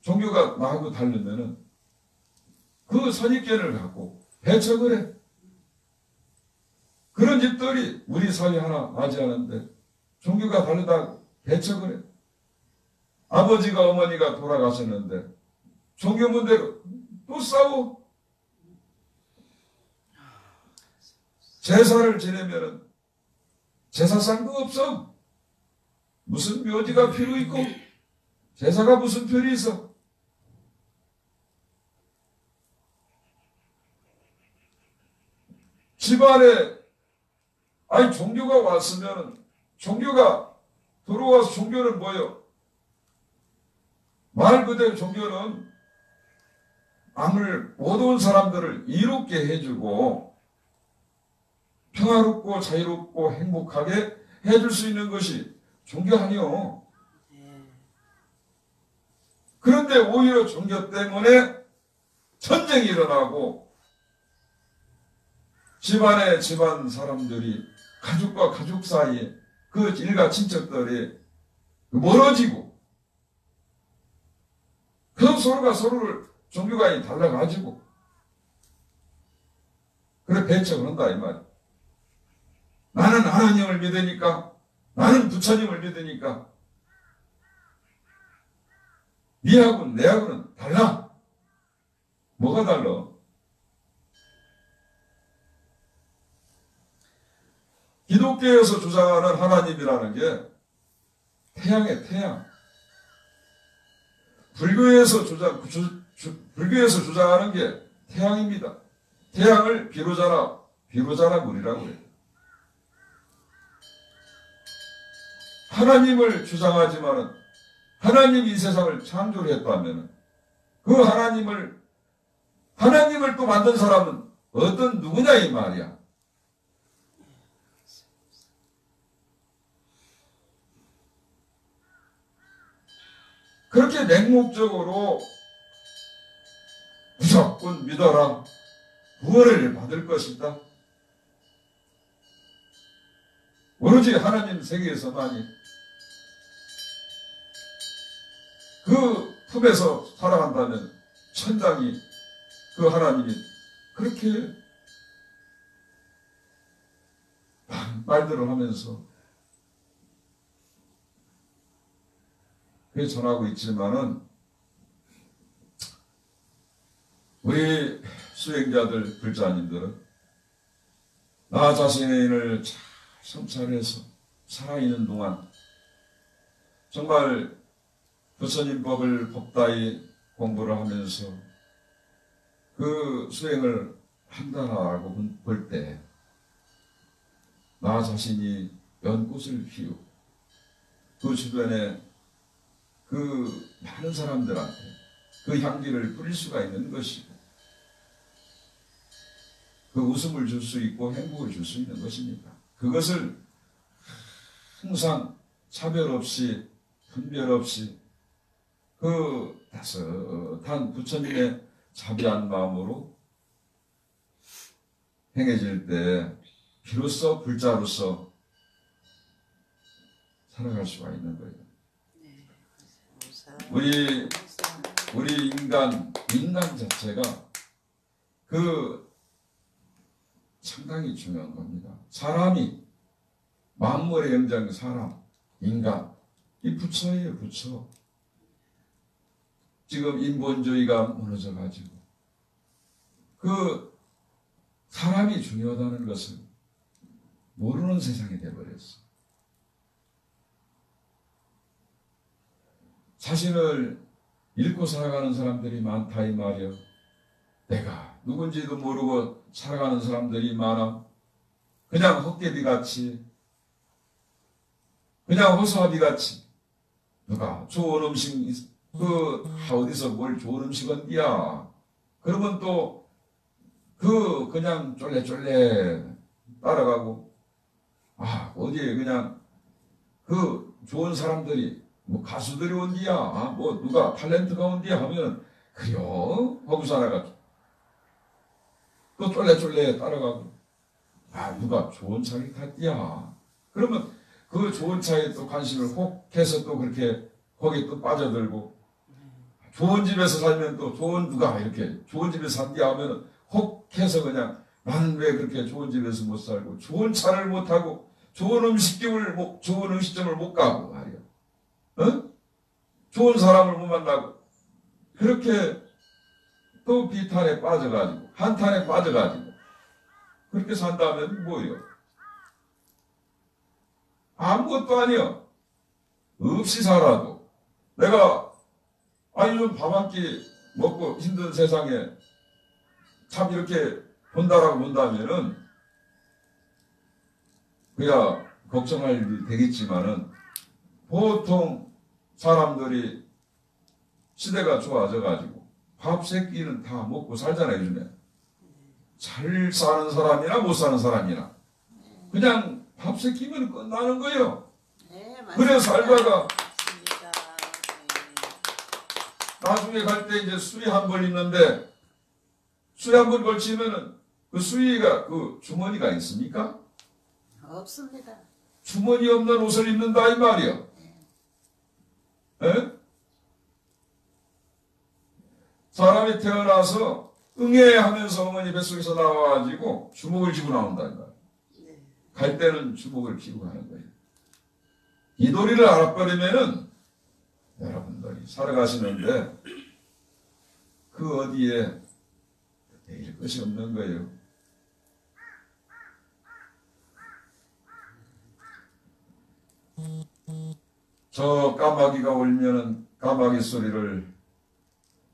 종교가 나하고 다르면은 그 선입견을 갖고 배척을 해. 그런 집들이 우리 사회 하나 맞이하는데 종교가 다르다고 배척을 해. 아버지가 어머니가 돌아가셨는데 종교 문제로 또 싸워. 제사를 지내면은 제사상도 없어. 무슨 묘지가 필요 있고 제사가 무슨 필요 있어. 집안에 아니 종교가 왔으면 종교가 들어와서 종교는 뭐예요? 말 그대로 종교는 암을 못 온 사람들을 이롭게 해주고 평화롭고 자유롭고 행복하게 해줄 수 있는 것이 종교 아니요. 그런데 오히려 종교 때문에 전쟁이 일어나고 집안에 집안 사람들이 가족과 가족 사이에 그 일가 친척들이 멀어지고 그래서 서로가 서로를 종교관이 달라가지고 그래 배척을 한다 이 말이야. 나는 하나님을 믿으니까 나는 부처님을 믿으니까 니하고는 내하고는 달라. 뭐가 달라? 기독교에서 주장하는 하나님이라는 게 태양의 태양. 불교에서 주장하는 게 태양입니다. 태양을 비로자나 물이라고 해요. 하나님을 주장하지만은 하나님이 이 세상을 창조를 했다면 그 하나님을 또 만든 사람은 어떤 누구냐 이 말이야. 그렇게 맹목적으로 무조건 믿어라. 구원을 받을 것이다. 오로지 하나님 세계에서만이 그 품에서 살아간다면 천당이 그 하나님이 그렇게 말들을 하면서 그렇게 전하고 있지만은 우리 수행자들 불자님들은 나 자신을 잘 성찰해서 살아있는 동안 정말 부처님 법을 법다이 공부를 하면서 그 수행을 한다라고 볼 때 나 자신이 연꽃을 피우고 그 주변에 그 많은 사람들한테 그 향기를 뿌릴 수가 있는 것이고 그 웃음을 줄 수 있고 행복을 줄 수 있는 것입니다. 그것을 항상 차별 없이 분별 없이 그 따뜻한 부처님의 자비한 마음으로 행해질 때 비로소 불자로서 살아갈 수가 있는 거예요. 우리 인간 자체가 그 상당히 중요한 겁니다. 사람이 만물의 영장 사람, 인간 이 부처예요, 부처. 지금 인본주의가 무너져 가지고 그 사람이 중요하다는 것을 모르는 세상이 되어버렸어. 자신을 잃고 살아가는 사람들이 많다 이 말이요. 내가 누군지도 모르고 살아가는 사람들이 많아. 그냥 헛개비같이, 그냥 호수아비같이 누가 좋은 음식 어디서 뭘 좋은 음식 언디야. 그러면 또 그냥 쫄래쫄래 따라가고, 어디에 그냥 좋은 사람들이 뭐 가수들이 온디야, 뭐 누가 탤런트가 온디야 하면 그래요 하고 살아가죠. 또 쫄래쫄래 따라가고, 누가 좋은 차를 탔디야. 그러면 그 좋은 차에 또 관심을 혹 해서 또 그렇게 거기에 또 빠져들고, 좋은 집에서 살면 또 누가 이렇게 좋은 집에서 산디야 하면 혹 해서 그냥 나는 왜 그렇게 좋은 집에서 못 살고 좋은 차를 못 타고 좋은 음식점을 못 가고 말이야. 좋은 사람을 못 만나고 그렇게 또 비탄에 빠져가지고 한탄에 빠져가지고 그렇게 산다면 뭐예요? 아무것도 아니야. 없이 살아도 내가 요즘 밥 한 끼 먹고 힘든 세상에 참 이렇게 본다라고 본다면은 그야 걱정할 일이 되겠지만은 보통 사람들이 시대가 좋아져 가지고 밥 세 끼는 다 먹고 살잖아요. 요즘에 잘 사는 사람이나 못 사는 사람이나 그냥 밥 세 끼면 끝나는 거예요. 그래 살다가 나중에 갈 때 이제 수리 한 벌 있는데 수리 한 번 걸치면은 그 수리가 그 주머니가 있습니까? 없습니다. 주머니 없는 옷을 입는다 이 말이야. 에? 사람이 태어나서 응애하면서 어머니 뱃속에서 나와가지고 주먹을 쥐고 나온다 이 말이야. 갈 때는 주먹을 쥐고 가는 거예요. 이 도리를 알아버리면은 여러분들이 살아가시는데 그 어디에 내일 것이 없는 거예요. 저 까마귀가 울면은 까마귀 소리를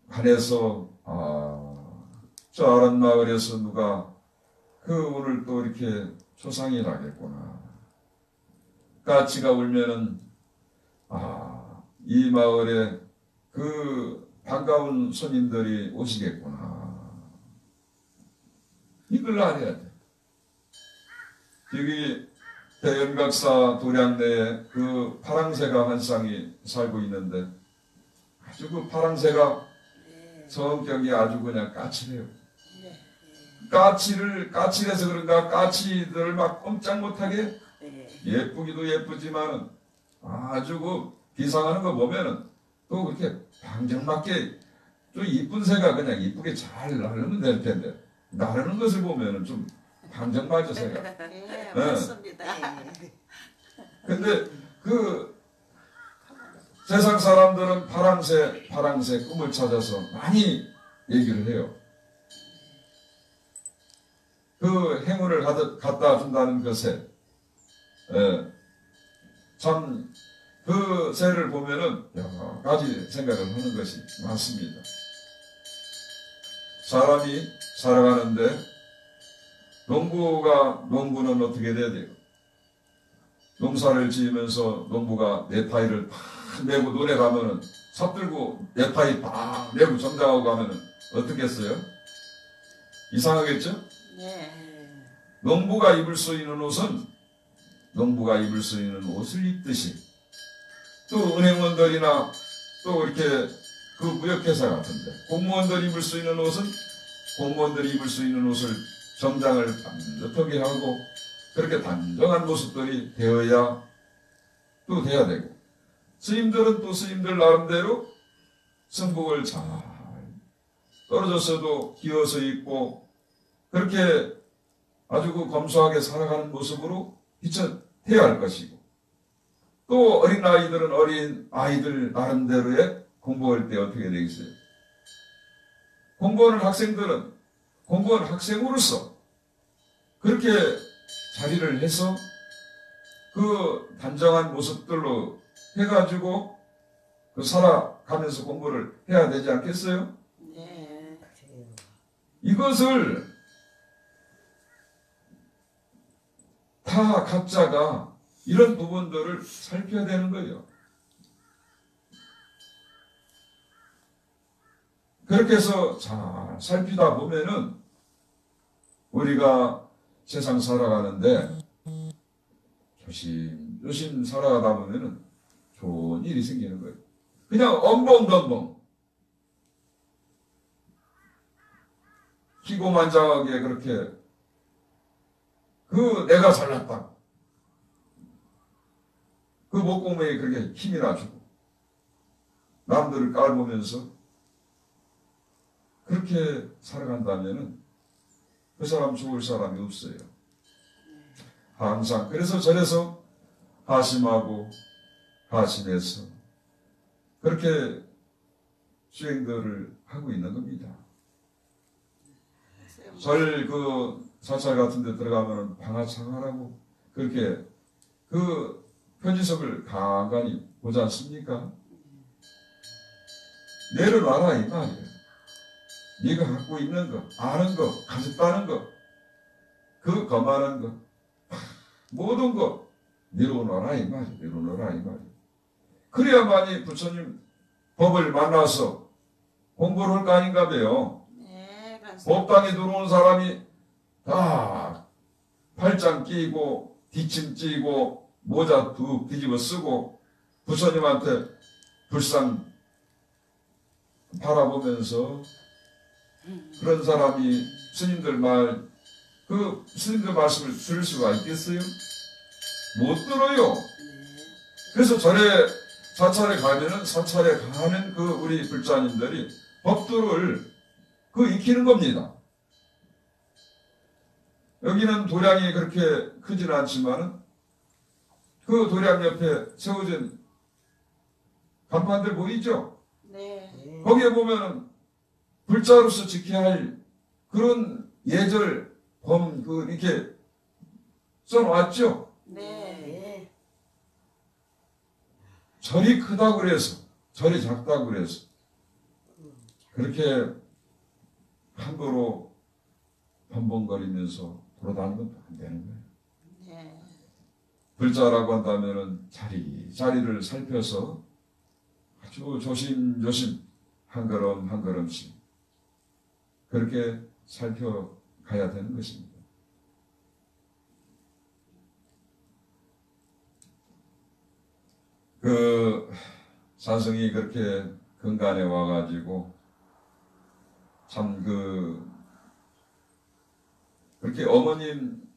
관해서 저 아랫 마을에서 누가 오늘 또 이렇게 초상이 나겠구나. 까치가 울면은 이 마을에 반가운 손님들이 오시겠구나. 이걸 알아야 돼. 여기 대연각사 도량 내에 파랑새가 한 쌍이 살고 있는데 아주 파랑새가 성격이 아주 그냥 까칠해요. 까칠해서 그런가 까치들을 막 꼼짝 못하게 예쁘기도 예쁘지만은 아주 비상하는 거 보면은 또 그렇게 방정맞게 좀 이쁜 새가 그냥 이쁘게 잘 나르면 될 텐데 나르는 것을 보면은 좀 방정맞죠 새가. 네, 맞습니다. 근데 세상 사람들은 파랑새 꿈을 찾아서 많이 얘기를 해요. 행운을 갖다 준다는 것에 참 새를 보면은 여러 가지 생각을 하는 것이 많습니다. 사람이 살아가는데 농부는 어떻게 돼야 돼요? 농사를 지으면서 농부가 네타이를 팍 메고 논에 가면은 삽들고 네타이 팍 메고 정장하고 가면은 어떻겠어요? 이상하겠죠? 네. 농부가 입을 수 있는 옷은 농부가 입을 수 있는 옷을 입듯이 또 은행원들이나 또 이렇게 그 무역회사 같은데 공무원들이 입을 수 있는 옷은 공무원들이 입을 수 있는 옷을 정장을 반듯하게 하고 그렇게 단정한 모습들이 되어야 또 돼야 되고 스님들은 또 스님들 나름대로 승복을 잘 떨어졌어도 기어서 입고 그렇게 아주 그 검소하게 살아가는 모습으로 비춰야 할 것이고 또 어린 아이들은 어린 아이들 나름대로의 공부할 때 어떻게 되겠어요? 공부하는 학생들은 공부하는 학생으로서 그렇게 자리를 해서 그 단정한 모습들로 해가지고 그 살아가면서 공부를 해야 되지 않겠어요? 네. 이것을 다 각자가 이런 부분들을 살펴야 되는 거예요. 그렇게 해서 잘 살피다 보면은 우리가 세상 살아가는데 조심조심 살아가다 보면은 좋은 일이 생기는 거예요. 그냥 엄벙덤벙 기고만장하게 그렇게 그 내가 잘났다. 그 목공무에 그렇게 힘이나 주고 남들을 깔보면서 그렇게 살아간다면은 그 사람 죽을 사람이 없어요. 항상 그래서 절에서 하심하고 하심해서 그렇게 수행들을 하고 있는 겁니다. 절 그 사찰 같은 데 들어가면 방아창하라고 그렇게 그 편지석을 간간히 보지 않습니까? 내려놔라 이 말이에요. 네가 갖고 있는 거, 아는 거, 가졌다는 거, 그 거만한 거, 모든 거 내려놓아라 이 말이에요. 내려놓아라 이 말이에요. 그래야만이 부처님 법을 만나서 공부를 할 거 아닌가 봐요. 네, 감사합니다. 법당에 들어온 사람이 다 팔짱 끼고 뒷짐 찌고 모자 두 뒤집어 쓰고 부처님한테 불상 바라보면서 그런 사람이 스님들 스님들 말씀을 들을 수가 있겠어요? 못 들어요. 그래서 절에 사찰에 가면은 사찰에 가는 그 우리 불자님들이 법도를 익히는 겁니다. 여기는 도량이 그렇게 크지는 않지만은 그 도량 옆에 세워진 간판들 보이죠? 네. 거기에 보면은 불자로서 지켜야 할 그런 예절 이렇게 써놓았죠? 네. 절이 크다고 그래서 절이 작다고 그래서 그렇게 함부로 번번거리면서 돌아다니면 안 되는 거예요. 네. 불자라고 한다면은 자리를 살펴서 아주 조심조심 한 걸음 한 걸음씩 그렇게 살펴가야 되는 것입니다. 그 산성이 그렇게 근간에 와가지고 참 그렇게 어머님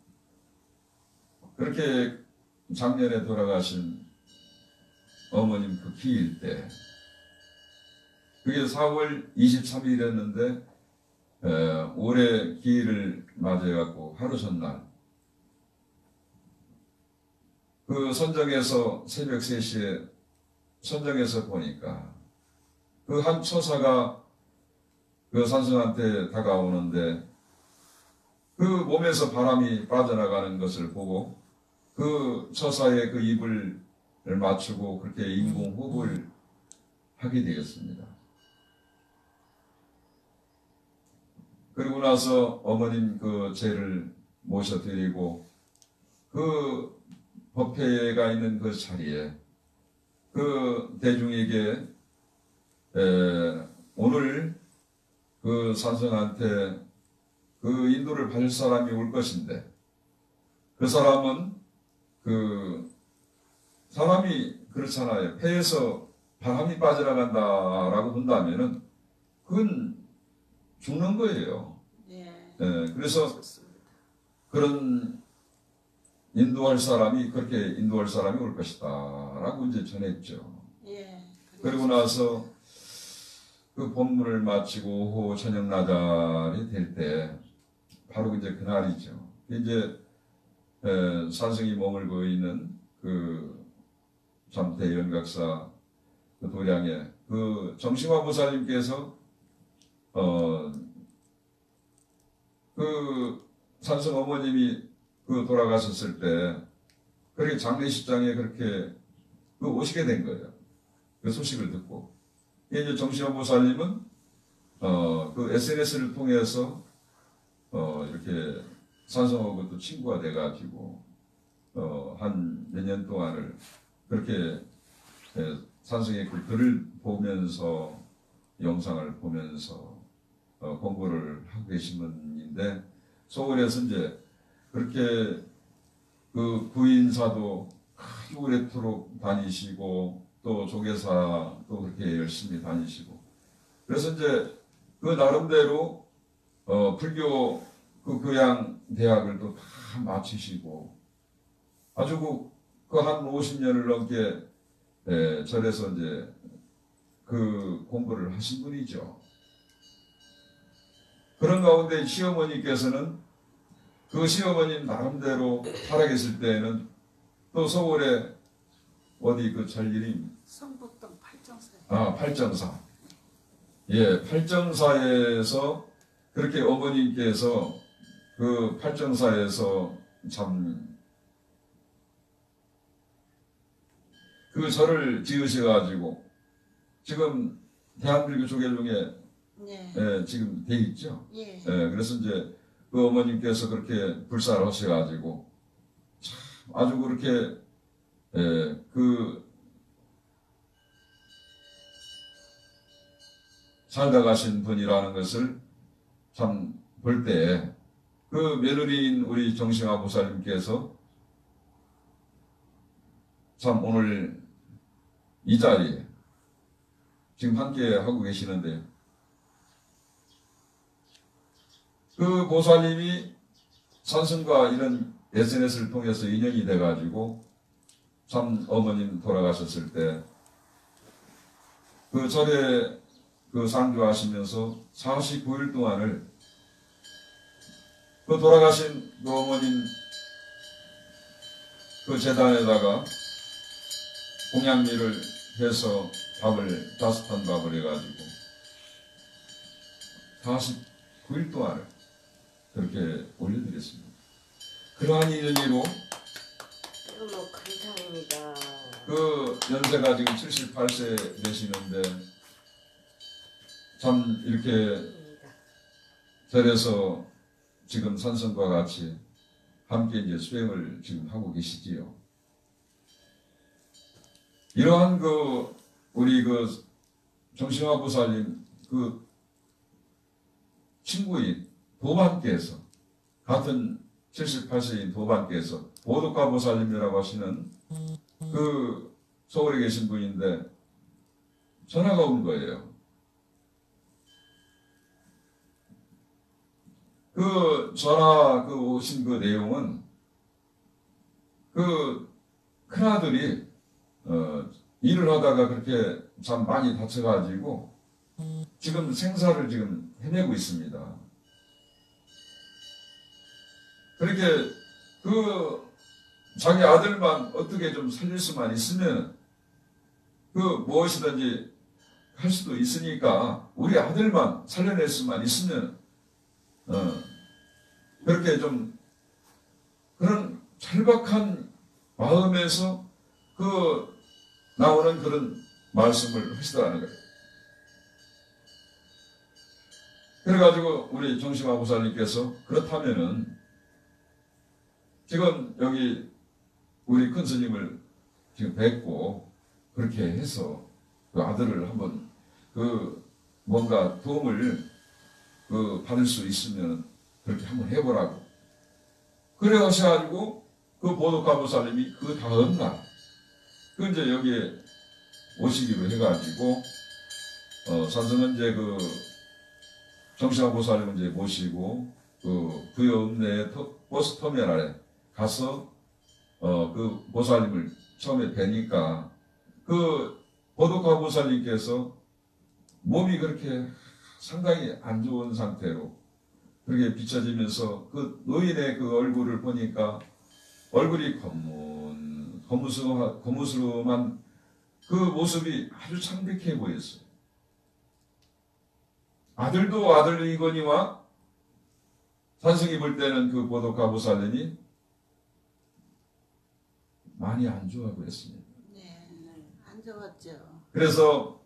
그렇게 작년에 돌아가신 어머님 그 기일 때 그게 4월 23일이었는데 올해 기일을 맞이해갖고 하루 전날 그 선정에서 새벽 3시에 선정에서 보니까 그 한 처사가 그 산성한테 다가오는데 그 몸에서 바람이 빠져나가는 것을 보고 그 처사의 그 입을 맞추고 그렇게 인공호흡을 하게 되었습니다. 그리고 나서 어머님 그 제를 모셔드리고 그 법회가 있는 그 자리에 그 대중에게 오늘 그 산성한테 그 인도를 받을 사람이 올 것인데 그 사람은 그 사람이 그렇잖아요. 폐에서 바람이 빠져나간다라고 본다면은 그건 죽는 거예요. 예. 그래서 좋습니다. 그런 인도할 사람이 그렇게 인도할 사람이 올 것이다라고 이제 전했죠. 예. 그리고 나서 그 본문을 마치고 오후 저녁 나절이 될 때 바로 이제 그날이죠. 이제 산성이 머물고 있는 그 참대 연각사 그 도량에 그 정심화 보살님께서 그 산성 어머님이 그 돌아가셨을 때 그렇게 장례식장에 그렇게 그 오시게 된 거예요. 그 소식을 듣고 이제 정심화 보살님은 그 SNS를 통해서 이렇게 산성하고 또 친구가 돼가지고 한 몇 년 동안을 그렇게 산성의 그 글을 보면서 영상을 보면서 공부를 하고 계신 분인데 서울에서 이제 그렇게 그 구인사도 아주 오래도록 다니시고 또 조계사 또 그렇게 열심히 다니시고 그래서 이제 그 나름대로 불교 그 교양 대학을 또 다 마치시고 아주 그 한 50년을 넘게 절에서 이제 그 공부를 하신 분이죠. 그런 가운데 시어머니께서는 그 시어머님 나름대로 살아계실 때에는 또 서울에 어디 그 절 이름 성북동 팔정사. 팔정사. 예, 팔정사에서 그렇게 어머님께서 그 팔정사에서 참 그 절을 지으셔가지고 지금 대한불교 조계 중에 예. 지금 돼 있죠. 예. 그래서 이제 그 어머님께서 그렇게 불사를 하셔가지고 참 아주 그렇게 그 살다 가신 분이라는 것을 참 볼 때 그 며느리인 우리 정심화 보살님께서 참 오늘 이 자리에 지금 함께 하고 계시는데 그 보살님이 산승과 이런 SNS를 통해서 인연이 돼가지고 참 어머님 돌아가셨을 때 그 절에 그 상주하시면서 49일 동안을 그 돌아가신 그 어머님 그 재단에다가 공양미를 해서 밥을 따뜻한 밥을 해가지고 49일 동안을 그렇게 올려드렸습니다. 그러한 인연으로 너무 감사합니다. 그 연세가 지금 78세 되시는데 참 이렇게 절에서 지금 산성과 같이 함께 이제 수행을 지금 하고 계시지요. 이러한 그 우리 그 정심화 보살님 그 친구인 도반께서 같은 78세인 도반께서 보독가 보살님이라고 하시는 그 서울에 계신 분인데 전화가 온 거예요. 그 전화 그 오신 그 내용은 그 큰아들이 일을 하다가 그렇게 참 많이 다쳐가지고 지금 생사를 지금 헤매고 있습니다. 그렇게 그 자기 아들만 어떻게 좀 살릴 수만 있으면 그 무엇이든지 할 수도 있으니까 우리 아들만 살려낼 수만 있으면 그렇게 좀 그런 절박한 마음에서 그 나오는 그런 말씀을 하시더라는 거예요. 그래가지고 우리 정심화 보살님께서 그렇다면은 지금 여기 우리 큰 스님을 지금 뵙고 그렇게 해서 그 아들을 한번 그 뭔가 도움을 그 받을 수 있으면 그렇게 한번 해보라고. 그래 하셔가지고 그 보독가 보살님이 그 다음날 그 이제 여기에 오시기로 해가지고 산성은 이제 그 정신학 보살님 이제 모시고 그 부여 읍내 버스 터미널에 가서 그 보살님을 처음에 뵈니까 그 보도카 보살님께서 몸이 그렇게 상당히 안 좋은 상태로 그렇게 비춰지면서 그 노인의 그 얼굴을 보니까 얼굴이 거무스름한 그 모습이 아주 창백해 보였어요. 아들도 아들이거니와 산승이 볼 때는 그 보도카 보살님이 많이 안 좋아 보였습니다. 네, 안 좋았죠. 그래서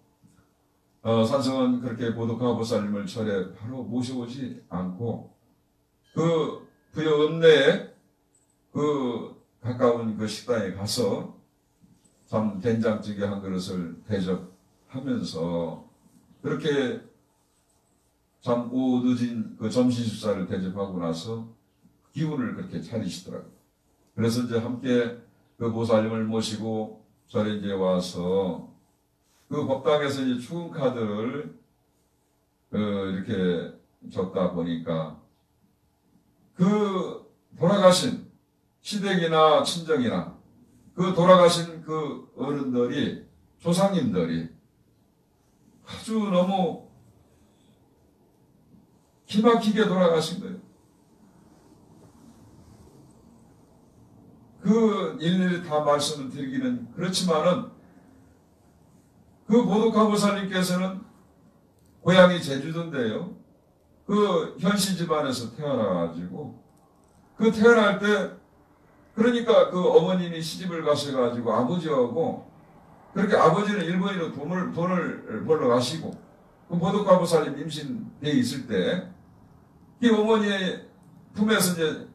산성은 그렇게 보도카 보살님을 절에 바로 모셔오지 않고 그 부여 읍내에 그 가까운 그 식당에 가서 참 된장찌개 한 그릇을 대접하면서 그렇게 참 오후 늦은 그 점심 식사를 대접하고 나서 기운을 그렇게 차리시더라고요. 그래서 이제 함께 그 보살님을 모시고 절에 이제 와서 그 법당에서 이제 추운 카드를 이렇게 적다 보니까 그 돌아가신 시댁이나 친정이나 그 돌아가신 그 어른들이 조상님들이 아주 너무 기막히게 돌아가신 거예요. 그 일일이 다 말씀을 드리기는 그렇지만은 그 보도카 보살님께서는 고향이 제주도인데요. 그 현씨 집안에서 태어나가지고 그 태어날 때 그러니까 그 어머님이 시집을 가셔가지고 아버지하고 그렇게 아버지는 일본인으로 돈을 벌러 가시고 그 보도카 보살님 임신돼 있을 때 이 어머니의 품에서 이제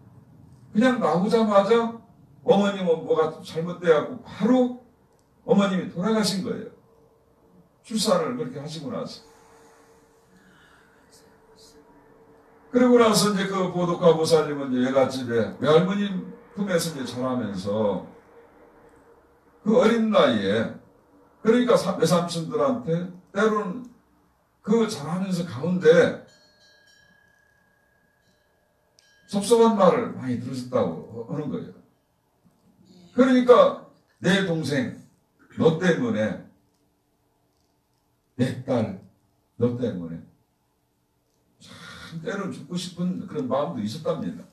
그냥 나오자마자 어머님은 뭐가 잘못돼갖고 바로 어머님이 돌아가신 거예요. 출산을 그렇게 하시고 나서. 그리고 나서 이제 그 보도카 보살님은 이제 외갓집에 외할머님 품에서 이제 자라면서 그 어린 나이에 그러니까 외삼촌들한테 때로는 그 자라면서 가운데 섭섭한 말을 많이 들으셨다고 하는 거예요. 그러니까 내 동생 너 때문에 내 딸 너 때문에 참 때로 죽고 싶은 그런 마음도 있었답니다.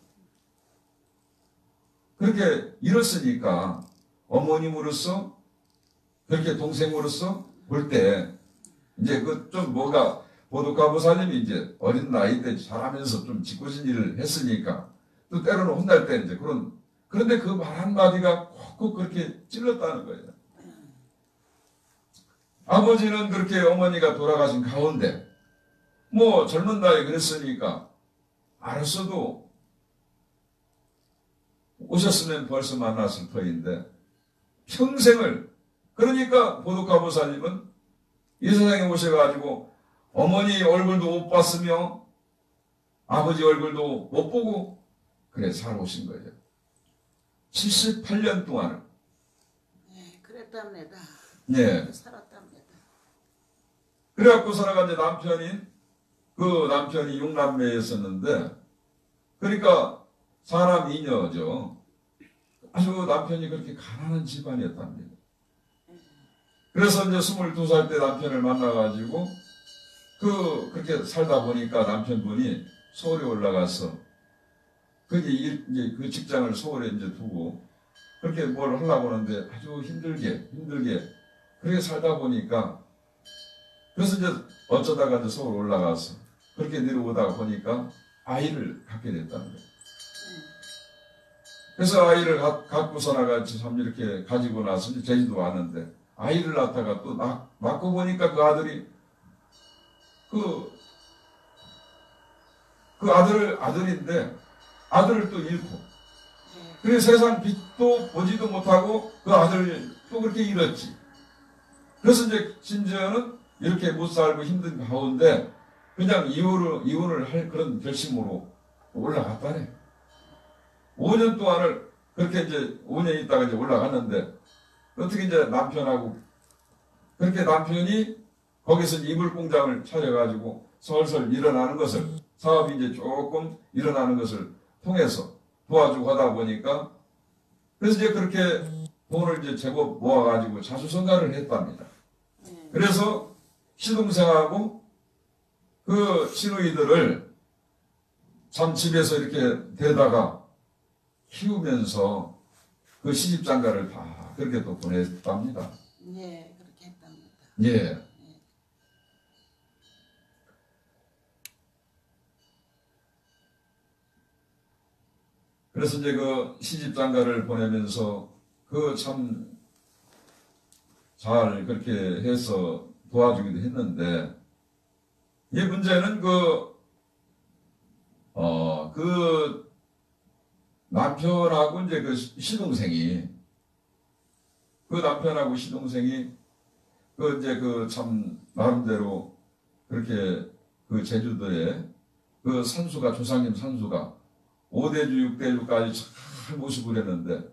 그렇게 잃었으니까 어머님으로서 그렇게 동생으로서 볼 때 이제 그 좀 뭐가 보도카 보살님이 이제 어린 나이 때 자라면서 좀 짓궂은 일을 했으니까 또 때로는 혼날 때는 이제 그런데 그 말 한마디가 콕콕 그렇게 찔렀다는 거예요. 아버지는 그렇게 어머니가 돌아가신 가운데 뭐 젊은 나이에 그랬으니까 알았어도 오셨으면 벌써 만났을 터인데 평생을 그러니까 보도카 보살님은 이 세상에 오셔가지고 어머니 얼굴도 못 봤으며 아버지 얼굴도 못 보고 그래 살아오신 거예요. 78년 동안을. 네, 그랬답니다. 네. 살았답니다. 그래갖고 살아간 이제 남편인 그 남편이 6남매였었는데 그러니까 사람 이녀죠. 아주 남편이 그렇게 가난한 집안이었답니다. 그래서 이제 22살 때 남편을 만나가지고 그렇게 살다 보니까 남편분이 서울에 올라가서 이제 그 직장을 서울에 이제 두고 그렇게 뭘 하려고 하는데 아주 힘들게 그렇게 살다 보니까 그래서 이제 어쩌다가 이제 서울 올라가서 그렇게 내려오다가 보니까 아이를 갖게 됐다는 거예요. 그래서 아이를 갖고서 나가지 참 이렇게 가지고 나서 이제 제주도 왔는데 아이를 낳다가 또 낳고 보니까 그 아들이 그 아들인데 아들을 또 잃고 그래서 세상 빛도 보지도 못하고 그 아들을 또 그렇게 잃었지. 그래서 이제 심지어는 이렇게 못 살고 힘든 가운데 그냥 이혼을 할 그런 결심으로 올라갔다네. 5년 동안을 그렇게 이제 5년 있다가 이제 올라갔는데 어떻게 이제 남편하고 그렇게 남편이 거기서 이불 공장을 차려가지고 설설 일어나는 것을, 사업이 이제 조금 일어나는 것을 통해서 도와주고 하다 보니까, 그래서 이제 그렇게 돈을 이제 제법 모아가지고 자수성가를 했답니다. 그래서 시동생하고 그 시누이들을 참 집에서 이렇게 데려다가 키우면서 그 시집장가를 다 그렇게 또 보냈답니다. 예, 그렇게 했답니다. 예. 그래서 이제 그 시집장가를 보내면서 그 참 잘 그렇게 해서 도와주기도 했는데, 이 문제는 그 남편하고 이제 그 시동생이, 그 남편하고 시동생이 그 이제 그 참 나름대로 그렇게 그 제주도에 그 산수가, 조상님 산수가 5대주, 6대주까지 잘 모시고 그랬는데,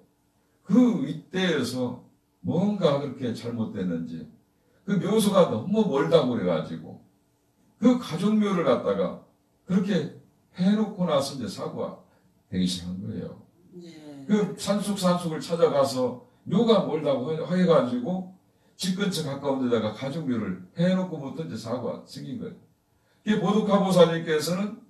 그 이때에서 뭔가 그렇게 잘못됐는지, 그 묘소가 너무 멀다고 그래가지고, 그 가족묘를 갖다가 그렇게 해놓고 나서 이제 사고가 되기 시작한 거예요. 예. 그 산속을 찾아가서 묘가 멀다고 해가지고 집 근처 가까운 데다가 가족묘를 해놓고부터 이제 사고가 생긴 거예요. 이 보두카보살님께서는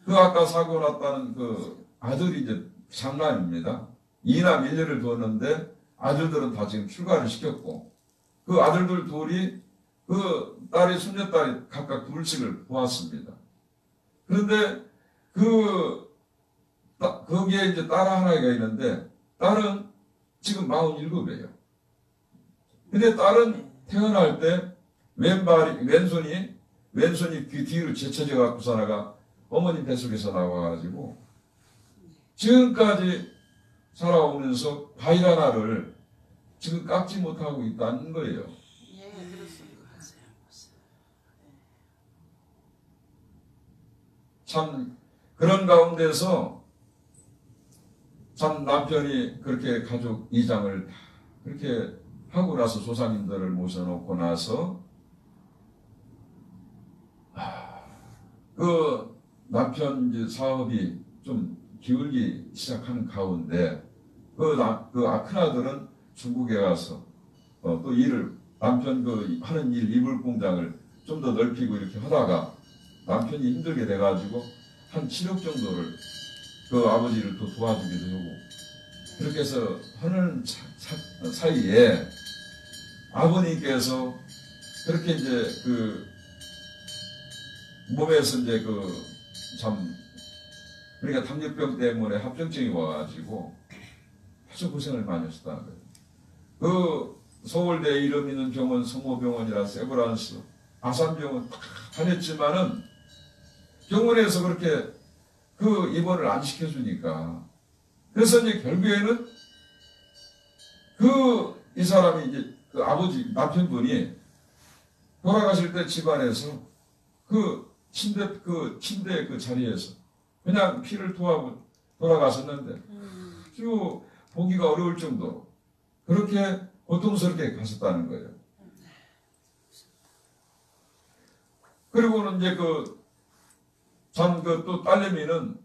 그 아까 사고 났다는 그 아들이 이제 장남입니다. 2남 1녀를 두었는데 아들들은 다 지금 출가를 시켰고, 그 아들들 둘이 그 딸이, 손녀딸이 각각 둘씩을 보았습니다. 그런데 거기에 이제 딸 하나가 있는데, 딸은 지금 47이에요. 근데 딸은 태어날 때 왼손이 귀 뒤로 제쳐져 갖고서 나가 어머니 뱃속에서 나와가지고 지금까지 살아오면서 과일 하나를 지금 깎지 못하고 있다는 거예요. 예, 그렇습니다. 참 그런 가운데서 참 남편이 그렇게 가족 이장을 그렇게 하고 나서 조상님들을 모셔놓고 나서 그 남편 이제 사업이 좀 기울기 시작하는 가운데 그 큰 아들은 중국에 가서 또 일을, 남편 그 하는 일, 이불 공장을 좀 더 넓히고 이렇게 하다가 남편이 힘들게 돼가지고 한 7억 정도를 그 아버지를 또 도와주기도 하고, 그렇게 해서 하는 사이에 아버님께서 그렇게 이제 그 몸에서 이제 그러니까 당뇨병 때문에 합병증이 와가지고 아주 고생을 많이 하셨다는 거예요. 그 서울대 이름 있는 병원 성모병원이라 세브란스, 아산병원 다 다녔지만은 병원에서 그렇게 그 입원을 안 시켜주니까, 그래서 이제 결국에는 이 사람이 이제 그 아버지 남편분이 돌아가실 때 집안에서 침대 그 자리에서 그냥 피를 토하고 돌아가셨는데 쭉 보기가 어려울 정도로 그렇게 고통스럽게 가셨다는 거예요. 그리고는 이제 또 딸내미는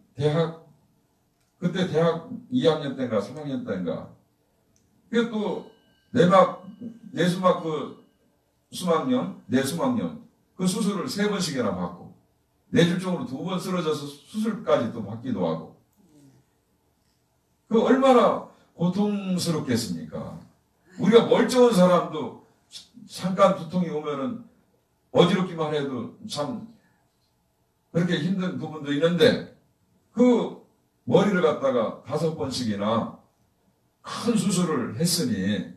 그때 대학 2학년 때인가 3학년 때인가, 그게 또 내수막 내수막염 그 수술을 3번씩이나 받고, 뇌졸중으로 2번 쓰러져서 수술까지 또 받기도 하고, 그 얼마나 고통스럽겠습니까? 우리가 멀쩡한 사람도 잠깐 두통이 오면은 어지럽기만 해도 참 그렇게 힘든 부분도 있는데, 그 머리를 갖다가 5번씩이나 큰 수술을 했으니,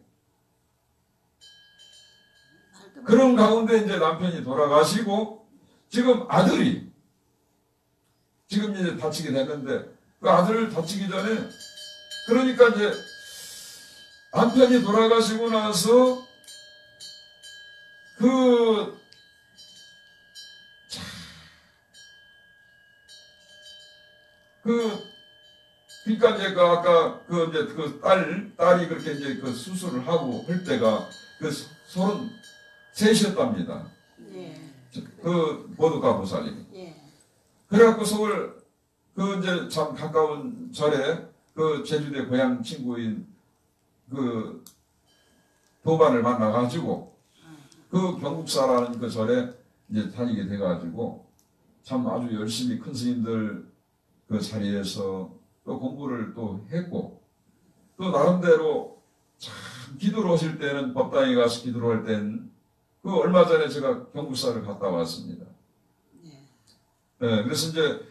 그런 가운데 이제 남편이 돌아가시고 지금 아들이 지금 이제 다치게 됐는데, 그 아들을 다치기 전에, 그러니까 이제 남편이 돌아가시고 나서 그러니까 이제 그 아까 그 이제 그 딸이 그렇게 이제 그 수술을 하고 할 때가 그 33이었답니다. 예. 그 보드카 보살님이. 예. 그래갖고 서울 그 이제 참 가까운 절에 그 제주도의 고향 친구인 그 도반을 만나가지고 그 경국사라는 그 절에 이제 다니게 돼가지고 참 아주 열심히 큰 스님들 그 자리에서 또 공부를 또 했고 또 나름대로 참 기도를 하실 때는 법당에 가서 기도를 할 때는 그 얼마 전에 제가 경국사를 갔다 왔습니다. 예. 네, 그래서 이제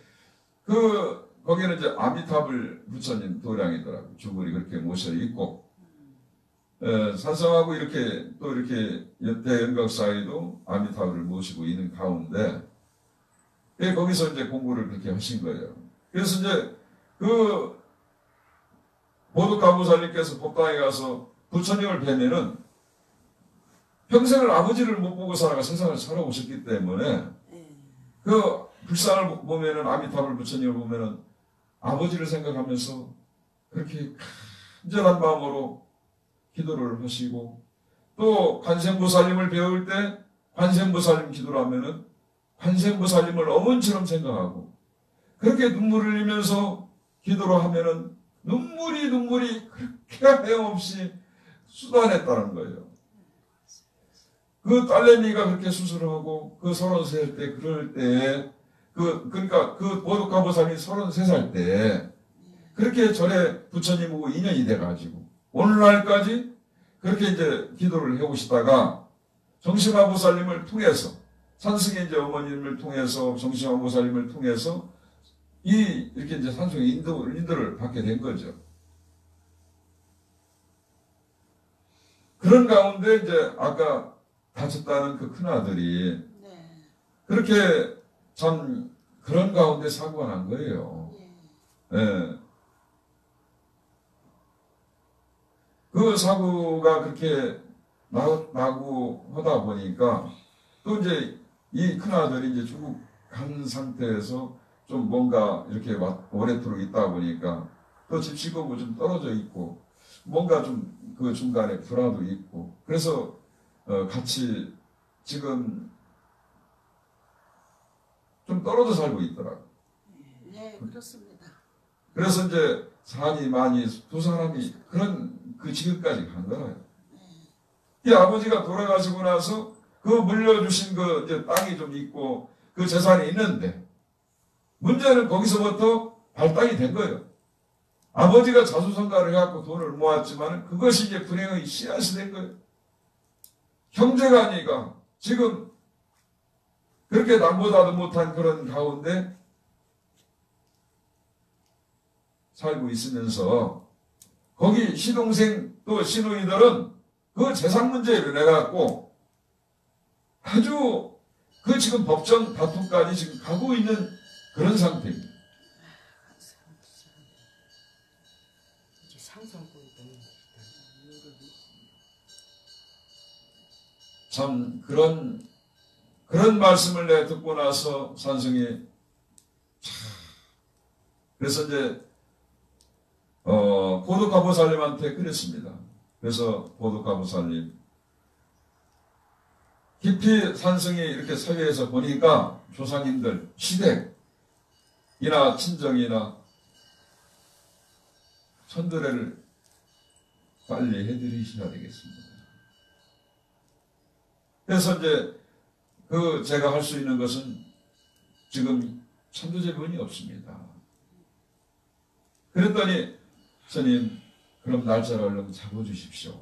그 거기는 이제 아미타불 부처님 도량이더라고요. 주물이 그렇게 모셔 있고 산성하고 이렇게 또 이렇게 대연각사에도 아미타불을 모시고 있는 가운데 거기서 이제 공부를 그렇게 하신 거예요. 그래서 이제 그 보드가보살님께서 법당에 가서 부처님을 뵈면은 평생을 아버지를 못 보고 살아가 세상을 살아오셨기 때문에 예. 그 불상을 보면은 아미타불 부처님을 보면은 아버지를 생각하면서 그렇게 간절한 마음으로 기도를 하시고 또 관세음보살님을 배울 때 관세음보살님 기도를 하면은 관세음보살님을 어머니처럼 생각하고 그렇게 눈물을 흘리면서 기도를 하면은 눈물이 그렇게 하염없이 쏟아냈다는 거예요. 그 딸내미가 그렇게 수술을 하고 그 33살 때 그럴 때 그러니까 그 보드카 보살이 33살 때 그렇게 절에 부처님하고 인연이 돼가지고 오늘날까지 그렇게 이제 기도를 해오시다가 정심화 보살님을 통해서 산승의 이제 어머님을 통해서 정심화 보살님을 통해서 이렇게 이제 산승의 인도를 받게 된 거죠. 그런 가운데 이제 아까 다쳤다는 그 큰아들이 네. 그렇게 참 그런 가운데 사고가 난 거예요. 예. 예. 그 사고가 그렇게 나고 하다 보니까 또 이제 이 큰아들이 이제 중국 간 상태에서 좀 뭔가 이렇게 오래도록 있다 보니까 또 집시고고 좀 떨어져 있고 뭔가 좀 그 중간에 불화도 있고 그래서 같이 지금 좀 떨어져 살고 있더라고요. 예, 그렇습니다. 그래서 이제 산이 많이 두 사람이 그런 그 지금까지 간 거예요. 이 아버지가 돌아가시고 나서 그 물려주신 그 이제 땅이 좀 있고 그 재산이 있는데 문제는 거기서부터 발단이 된 거예요. 아버지가 자수성가를 해갖고 돈을 모았지만 그것이 이제 불행의 씨앗이 된 거예요. 형제가 아니까 지금 그렇게 남보다도 못한 그런 가운데 살고 있으면서 거기 시동생 또 시누이들은 그 재산 문제로 내갖고 아주 그 지금 법정 다툼까지 지금 가고 있는 그런 상태입니다. 이제 상상보니까 참 그런 말씀을 내가 듣고 나서 산성이 그래서 이제 보드카보살님한테 그랬습니다. 그래서 보드카보살님 깊이 산성이 이렇게 서해에서 보니까 조상님들 시댁이나 친정이나 천도례를 빨리 해드리셔야 되겠습니다. 그래서 이제 제가 할 수 있는 것은 지금 천도제본이 없습니다. 그랬더니 스님 그럼 날짜를 얼른 잡아주십시오.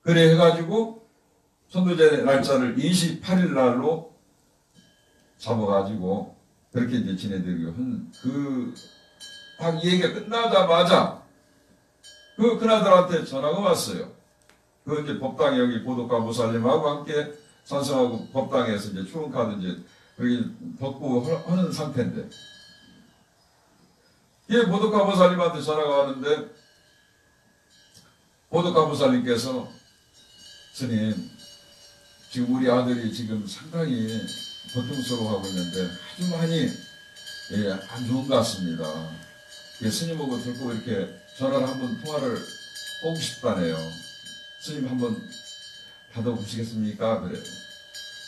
그래 해가지고 천도제 날짜를 28일 날로 잡아가지고 그렇게 이제 지내드리고 한 딱 이 얘기가 끝나자마자 그 큰아들한테 전화가 왔어요. 그 이제 법당에 여기 보도가 보살님하고 함께 산성하고 법당에서 이제 추은카드 이제 여기 덮고 하는 상태인데 이 보도가 보살님한테 전화가 왔는데 보도가 보살님께서 스님 지금 우리 아들이 지금 상당히 고통스러워하고 있는데 아주 많이 안 좋은 것 같습니다. 스님하고 들고 이렇게 전화를 한번 통화를 하고 싶다네요. 스님 한번 받아보시겠습니까? 그래요.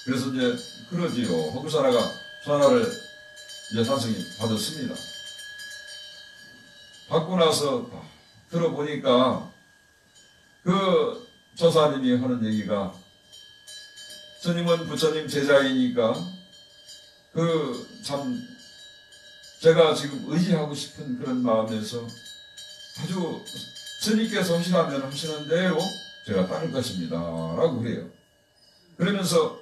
그래서 이제 그러지요. 허구사라가 전화를 이제 산성이 받았습니다. 받고 나서 들어보니까 그 조사님이 하는 얘기가, 스님은 부처님 제자이니까 참 제가 지금 의지하고 싶은 그런 마음에서 아주 스님께서 하시라면 하시는 대로 제가 따를 것입니다 라고 그래요. 그러면서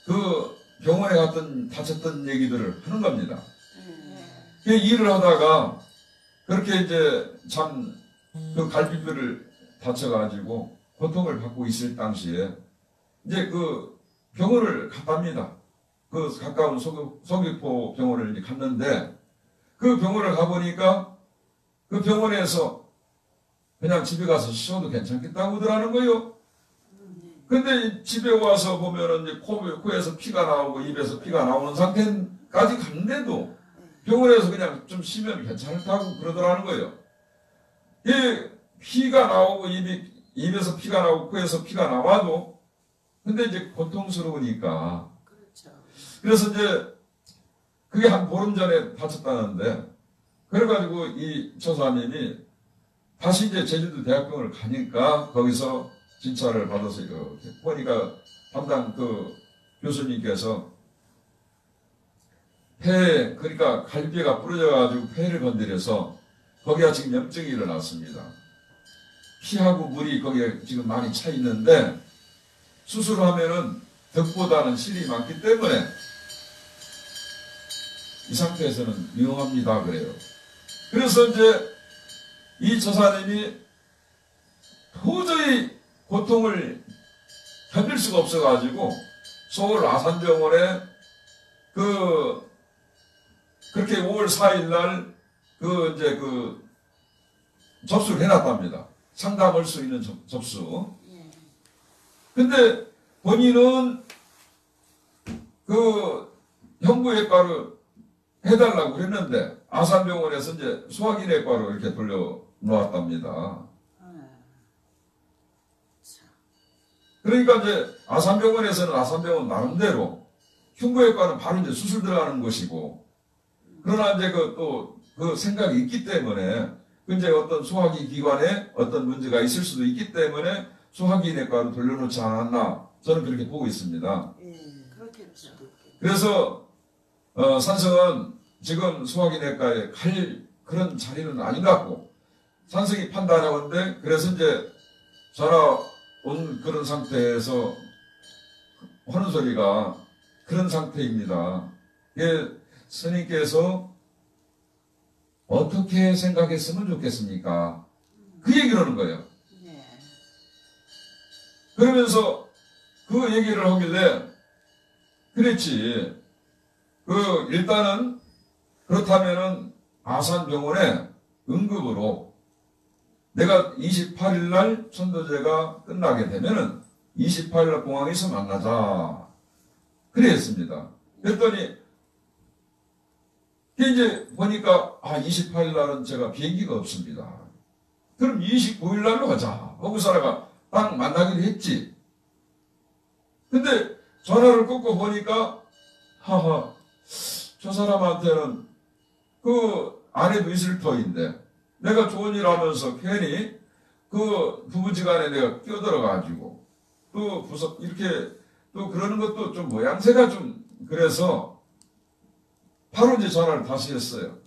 그 병원에 갔던 다쳤던 얘기들을 하는 겁니다. 그 일을 하다가 그렇게 이제 참 그 갈비뼈를 다쳐가지고 고통을 받고 있을 당시에 이제 그 병원을 갔답니다. 그 가까운 서귀포 병원을 이제 갔는데, 그 병원을 가보니까 그 병원에서 그냥 집에 가서 쉬어도 괜찮겠다고 하더라는 거예요. 근데 집에 와서 보면은 이제 코에서 피가 나오고 입에서 피가 나오는 상태까지 갔는데도 병원에서 그냥 좀 쉬면 괜찮다고 그러더라는 거예요. 이 피가 나오고 입에서 피가 나오고 코에서 피가 나와도 근데 이제 고통스러우니까. 그렇죠. 그래서 이제 그게 한 보름 전에 다쳤다는데, 그래가지고 이 조사님이 다시 이제 제주도 대학병원을 가니까 거기서 진찰을 받아서 이렇게 보니까 담당 그 교수님께서 폐, 그러니까 갈비뼈가 부러져가지고 폐를 건드려서 거기가 지금 염증이 일어났습니다. 피하고 물이 거기에 지금 많이 차 있는데 수술하면은 덕보다는 실이 많기 때문에 이 상태에서는 위험합니다 그래요. 그래서 이제 이 조사님이 도저히 고통을 견딜 수가 없어가지고 서울 아산병원에 그렇게 5월 4일 날 이제 접수를 해놨답니다. 상담할 수 있는 접수. 근데 본인은 흉부외과를 해달라고 그랬는데 아산병원에서 이제 소화기내과로 이렇게 돌려놓았답니다. 그러니까 이제 아산병원에서는 아산병원 나름대로 흉부외과는 바로 이제 수술 들어가는 곳이고, 그러나 이제 그 생각이 있기 때문에 이제 어떤 소화기 기관에 어떤 문제가 있을 수도 있기 때문에 소화기내과로 돌려놓지 않았나, 저는 그렇게 보고 있습니다. 그렇겠죠. 그래서 산성은 지금 소화기내과에 갈 그런 자리는 아닌 것 같고, 산성이 판단하건데, 그래서 이제 전화 온 그런 상태에서 하는 소리가 그런 상태입니다. 스님께서 어떻게 생각했으면 좋겠습니까? 그 얘기를 하는 거예요. 그러면서 그 얘기를 하길래, 그랬지. 일단은 그렇다면은 아산병원에 응급으로 내가 28일 날 천도제가 끝나게 되면은 28일 날 공항에서 만나자. 그랬습니다. 그랬더니 이제 보니까 28일 날은 제가 비행기가 없습니다. 그럼 29일 날로 가자 하고 사라가 딱 만나기로 했지. 근데 전화를 끊고 보니까 저 사람한테는 그 아내도 있을 터인데 내가 좋은 일 하면서 괜히 그 부부지간에 내가 끼어들어가지고 또 이렇게 또 그러는 것도 좀 모양새가 좀 그래서 바로 이제 전화를 다시 했어요.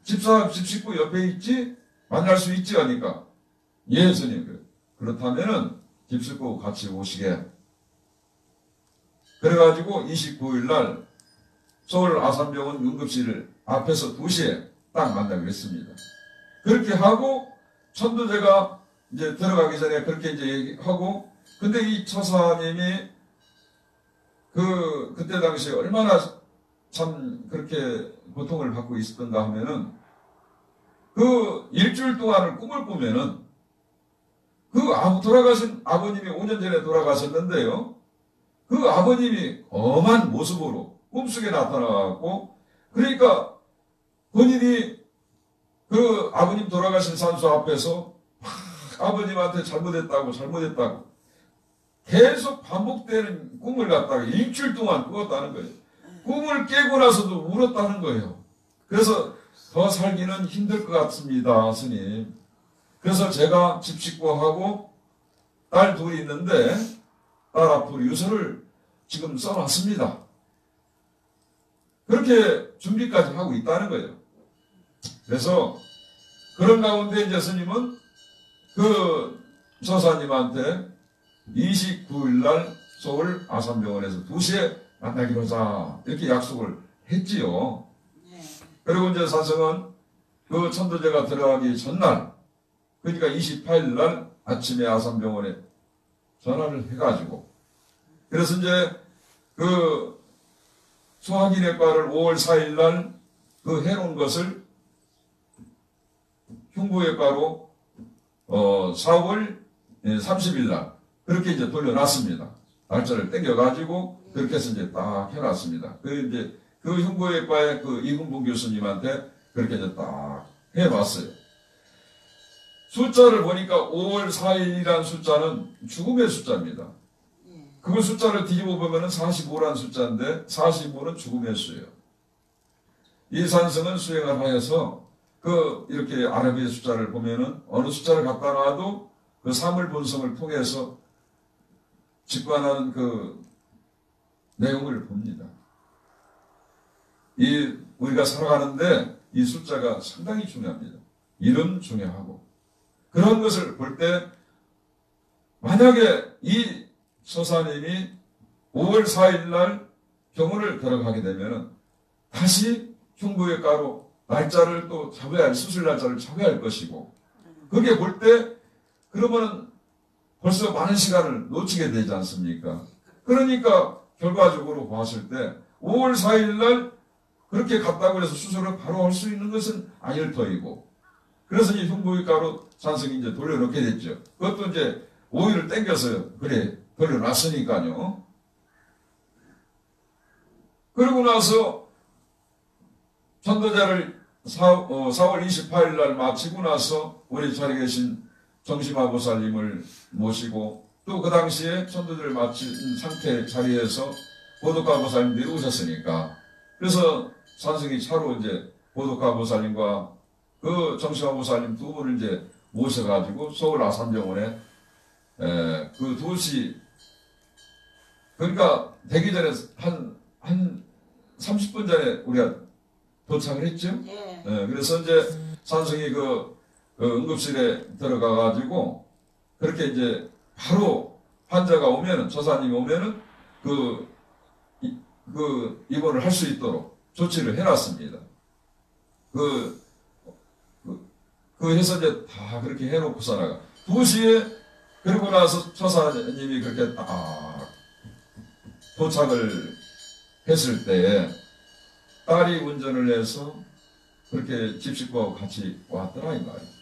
집사람, 집식구 옆에 있지? 만날 수 있지? 하니까 예 스님, 그렇다면은 집식구 같이 오시게. 그래가지고 29일 날 서울 아산병원 응급실 앞에서 2시에 딱 만나기로 했습니다. 그렇게 하고 천도제가 이제 들어가기 전에 그렇게 이제 얘기하고, 근데 이 처사님이 그때 당시에 얼마나 참 그렇게 고통을 받고 있었던가 하면은 일주일 동안을 꿈을 꾸면은 돌아가신 아버님이 5년 전에 돌아가셨는데요. 그 아버님이 엄한 모습으로 꿈속에 나타나갖고, 그러니까 본인이 그 아버님 돌아가신 산소 앞에서 막 아버님한테 잘못했다고 계속 반복되는 꿈을 갖다가 일주일 동안 꾸었다는 거예요. 꿈을 깨고 나서도 울었다는 거예요. 그래서 더 살기는 힘들 것 같습니다, 스님. 그래서 제가 집 식구하고 딸 둘이 있는데 딸 앞으로 유서를 지금 써놨습니다. 그렇게 준비까지 하고 있다는 거예요. 그래서 그런 가운데 이제 스님은 그 조사님한테 29일 날 서울 아산병원에서 2시에 만나기로 하자 이렇게 약속을 했지요. 네. 그리고 이제 산성은 그 천도제가 들어가기 전날, 그러니까 28일 날 아침에 아산병원에 전화를 해가지고, 그래서 이제 그 소화기내과를 5월 4일 날 그 해놓은 것을 흉부외과로 4월 30일 날 그렇게 이제 돌려놨습니다. 날짜를 땡겨가지고 그렇게 해서 이제 딱 해놨습니다. 그 흉부외과의 그 이근봉 교수님한테 그렇게 이제 딱 해놨어요. 숫자를 보니까 5월 4일이라는 숫자는 죽음의 숫자입니다. 그 숫자를 뒤집어 보면은 45라는 숫자인데 45는 죽음의 수예요. 이 산성은 수행을 하여서 이렇게 아랍의 숫자를 보면은 어느 숫자를 갖다 놔도 그 사물 본성을 통해서 직관하는 그 내용을 봅니다. 우리가 살아가는데 이 숫자가 상당히 중요합니다. 이름 중요하고. 그런 것을 볼 때 만약에 이 서사님이 5월 4일 날 병원을 들어가게 되면 다시 흉부외과로 날짜를 또 수술 날짜를 잡아야 할 것이고, 그게 볼 때 그러면은 벌써 많은 시간을 놓치게 되지 않습니까? 그러니까 결과적으로 봤을 때 5월 4일 날 그렇게 갔다고 해서 수술을 바로 할 수 있는 것은 아닐 터이고, 그래서 이제 흉부외과로 산성이 이제 돌려놓게 됐죠. 그것도 이제 5일을 땡겨서요. 그래, 돌려놨으니까요. 그러고 나서 천도제를 4월 28일 날 마치고 나서 우리 자리에 계신 정심화보살님을 모시고, 또 그 당시에 천도제를 마친 상태 자리에서 보덕화보살님들이 오셨으니까, 그래서 산성이 차로 이제 보덕화보살님과 그 정심화보살님 두 분을 이제 모셔가지고 서울 아산병원에 그 2시, 그러니까 되기 전에 한 30분 전에 우리가 도착을 했죠. 예. 그래서 이제 산성이 그 응급실에 들어가가지고 그렇게 이제 바로 환자가 오면은, 조사님이 오면은 그 입원을 할 수 있도록 조치를 해놨습니다. 해서 이제 다 그렇게 해놓고서 2시에 그러고 나서 처사님이 그렇게 딱 도착을 했을 때에 딸이 운전을 해서 그렇게 집 식구하고 같이 왔더라 이 말이에요.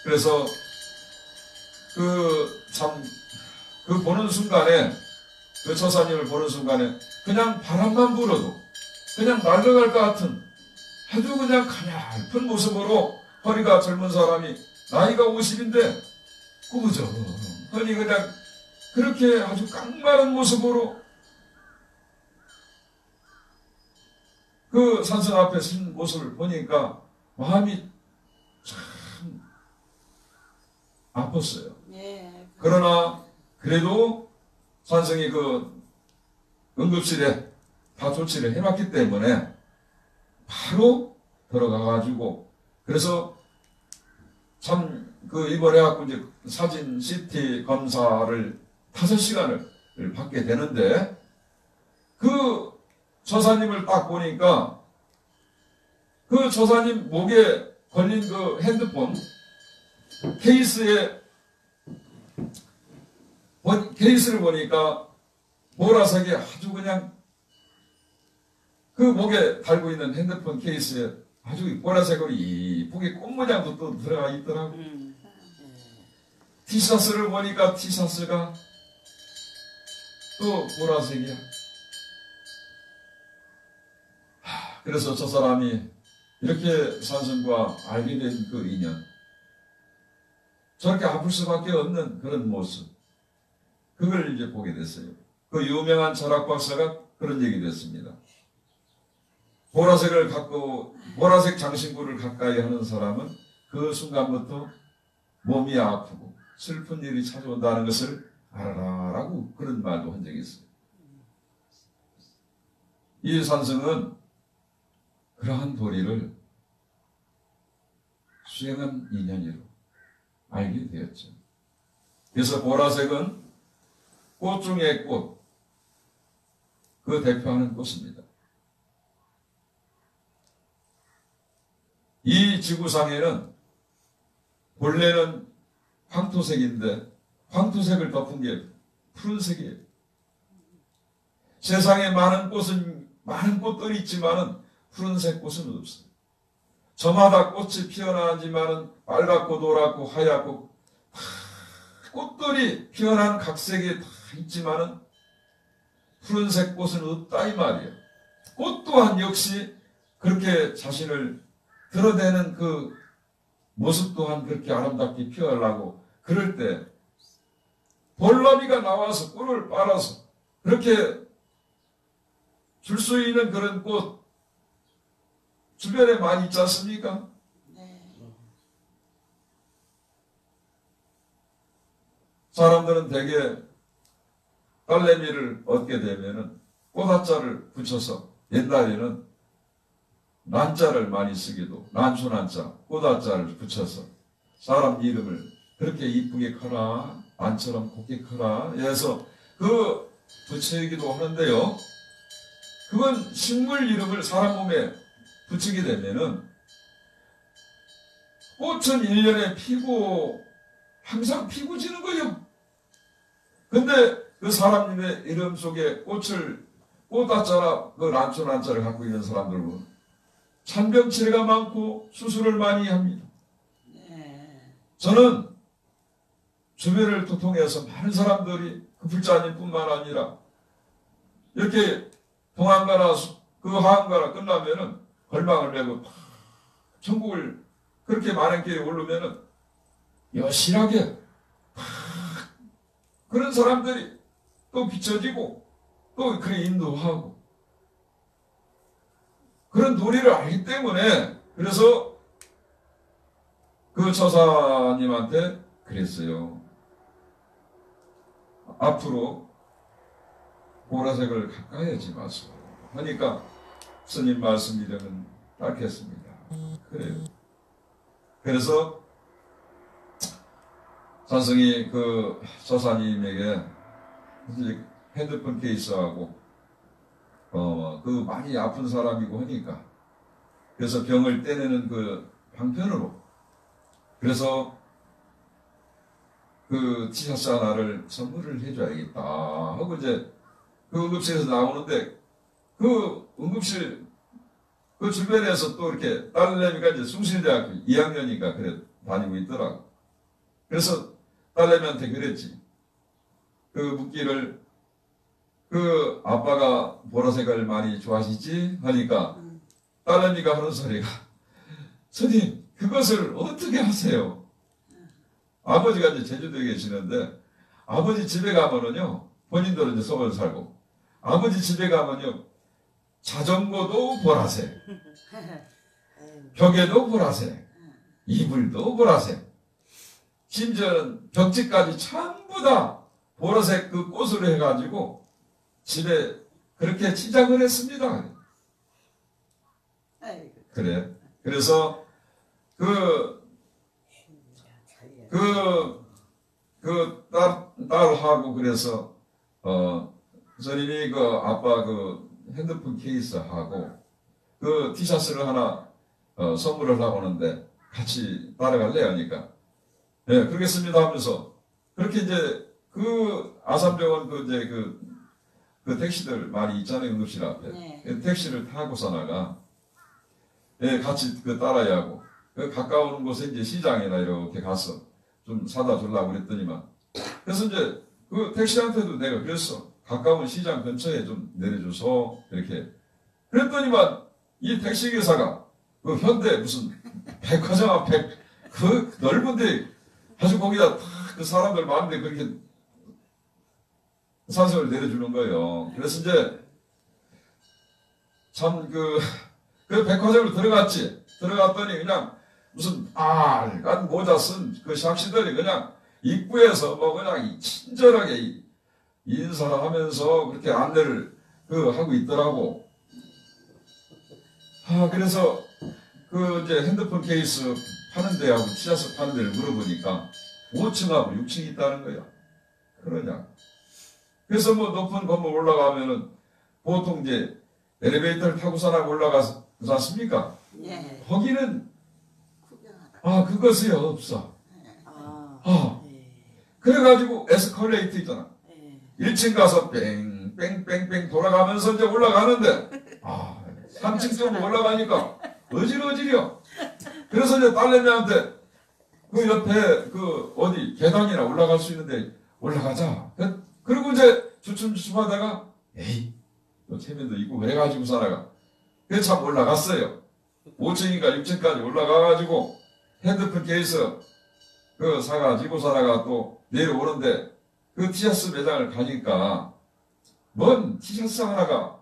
그래서 보는 순간에, 그 처사님을 보는 순간에 그냥 바람만 불어도 그냥 날아갈 것 같은 아주 그냥 가냘픈 모습으로, 허리가 젊은 사람이 나이가 50인데 꾸부정하니 그냥 그렇게 아주 깡마른 모습으로 그 산성 앞에 선 모습을 보니까 마음이 참 아팠어요. 예. 그러나 그래도 산성이 그 응급실에 다 조치를 해놨기 때문에 바로 들어가가지고, 그래서 참 입원해갖고 이제 사진 CT 검사를 5시간을 받게 되는데, 그 처사님을 딱 보니까 그 처사님 목에 걸린 그 핸드폰 케이스를 보니까 보라색이 아주 그냥 그 목에 달고 있는 핸드폰 케이스에 아주 보라색으로 이쁘게 꽃 모양도 또 들어가 있더라고. 티셔츠를 보니까 티셔츠가 또 보라색이야. 그래서 저 사람이 이렇게 산성과 알게 된 그 인연, 저렇게 아플 수밖에 없는 그런 모습, 그걸 이제 보게 됐어요. 그 유명한 철학 박사가 그런 얘기도 했습니다. 보라색 장신구를 가까이 하는 사람은 그 순간부터 몸이 아프고 슬픈 일이 찾아온다는 것을 알아라 라고 그런 말도 한 적이 있어요. 이 산성은 그러한 도리를 수행한 인연으로 알게 되었죠. 그래서 보라색은 꽃 중의 꽃, 그 대표하는 꽃입니다. 이 지구상에는 본래는 황토색인데 황토색을 덮은 게 푸른색이에요. 세상에 많은 꽃들이 있지만은 푸른색 꽃은 없어요. 저마다 꽃이 피어나지만은 빨갛고 노랗고 하얗고 꽃들이 피어난 각색이 다 있지만은 푸른색 꽃은 없다 이 말이에요. 꽃 또한 역시 그렇게 자신을 드러내는 그 모습 또한 그렇게 아름답게 피어나고 그럴 때 볼나비가 나와서 꿀을 빨아서 그렇게 줄 수 있는 그런 꽃 주변에 많이 있지 않습니까? 네. 사람들은 대개 딸내미를 얻게 되면은 꽃한자를 붙여서 옛날에는 난자를 많이 쓰기도 난초난자, 꽃한자를 붙여서 사람 이름을 그렇게 이쁘게 커라, 안처럼 곱게 커라 해서 그 붙이기도 하는데요. 그건 식물 이름을 사람 몸에 붙이게 되면은 꽃은 1년에 피고 항상 피고 지는 거예요. 근데 그 사람님의 이름 속에 꽃한자라 그 난초난자를 갖고 있는 사람들은 잔병치레가 많고 수술을 많이 합니다. 네. 저는 주변을 통해서 많은 사람들이 그 불자님뿐만 아니라 이렇게 동안가나 그 하안가나 끝나면은 걸망을 메고 천국을 그렇게 많은 길에 오르면은 여실하게 그런 사람들이 또 비춰지고 또 그렇게 인도하고 그런 도리를 알기 때문에 그래서 그 처사님한테 그랬어요. 앞으로 보라색을 가까이 하지 마소. 하니까 스님 말씀 이름은 따르겠습니다. 그래요. 그래서 산성이 그 처사님에게 핸드폰 케이스하고 그 많이 아픈 사람이고 하니까 그래서 병을 떼내는 그 방편으로 그래서 그 티셔츠 하나를 선물을 해줘야겠다 하고 이제 그 응급실에서 나오는데 그 응급실 그 주변에서 또 이렇게 딸내미가 이제 숭실대학교 2학년이니까 그래 다니고 있더라고. 그래서 딸내미한테 그랬지. 그 묻기를 그 아빠가 보라색을 많이 좋아하시지? 하니까 딸내미가 하는 소리가 스님 그것을 어떻게 하세요? 아버지가 이제 제주도에 계시는데 아버지 집에 가면은요 본인들은 이제 서울 살고 아버지 집에 가면요 자전거도 보라색 벽에도 보라색 이불도 보라색 심지어는 벽지까지 전부 다 보라색 그 꽃으로 해가지고 집에 그렇게 치장을 했습니다. 그래. 그래서 딸하고 그래서 스님이 그 아빠 그 핸드폰 케이스하고 그 티셔츠를 하나 선물을 하고 오는데 같이 따라갈래 하니까 네 그러겠습니다 하면서 그렇게 이제 그 아산병원 그 택시들 많이 있잖아요 응급실 앞에 네. 택시를 타고서 나가 네, 같이 그 따라야 하고 그 가까운 곳에 이제 시장이나 이렇게 가서 좀 사다 주려고 그랬더니만 그래서 이제 그 택시한테도 내가 그랬어 가까운 시장 근처에 좀 내려줘서 이렇게 그랬더니만 이 택시기사가 그 현대 무슨 백화점 앞에 그 넓은데 아주 거기다 다 그 사람들 많은데 그렇게 산성을 내려주는 거예요. 그래서 이제 참 그 백화점으로 들어갔더니 그냥 무슨 빨간 모자 쓴 그 샥시들이 그냥 입구에서 뭐 그냥 친절하게 인사하면서 그렇게 안내를 하고 있더라고. 그래서 이제 핸드폰 케이스 파는 데하고 티셔츠 파는 데를 물어보니까 5층하고 6층이 있다는 거야. 그러냐. 그래서 뭐 높은 건물 올라가면은 보통 이제 엘리베이터를 타고 사람 올라가지 않습니까? 예. 거기는 구경하다. 그것이 없어. 네. 그래가지고 에스컬레이터 있잖아. 네. 1층 가서 뺑뺑뺑뺑 돌아가면서 이제 올라가는데 3층 좀 올라가니까 어질어질이요. 그래서 이제 딸내미한테 그 옆에 어디 계단이나 올라갈 수 있는데 올라가자. 그리고 이제 주춤주춤하다가 에이 또 체면도 있고 그래가지고 살아가. 그래서 참 올라갔어요. 5층인가 6층까지 올라가가지고 핸드폰 케이스 사가지고 살아가 또 내려오는데 그 티셔츠 매장을 가니까 뭔 티셔츠 하나가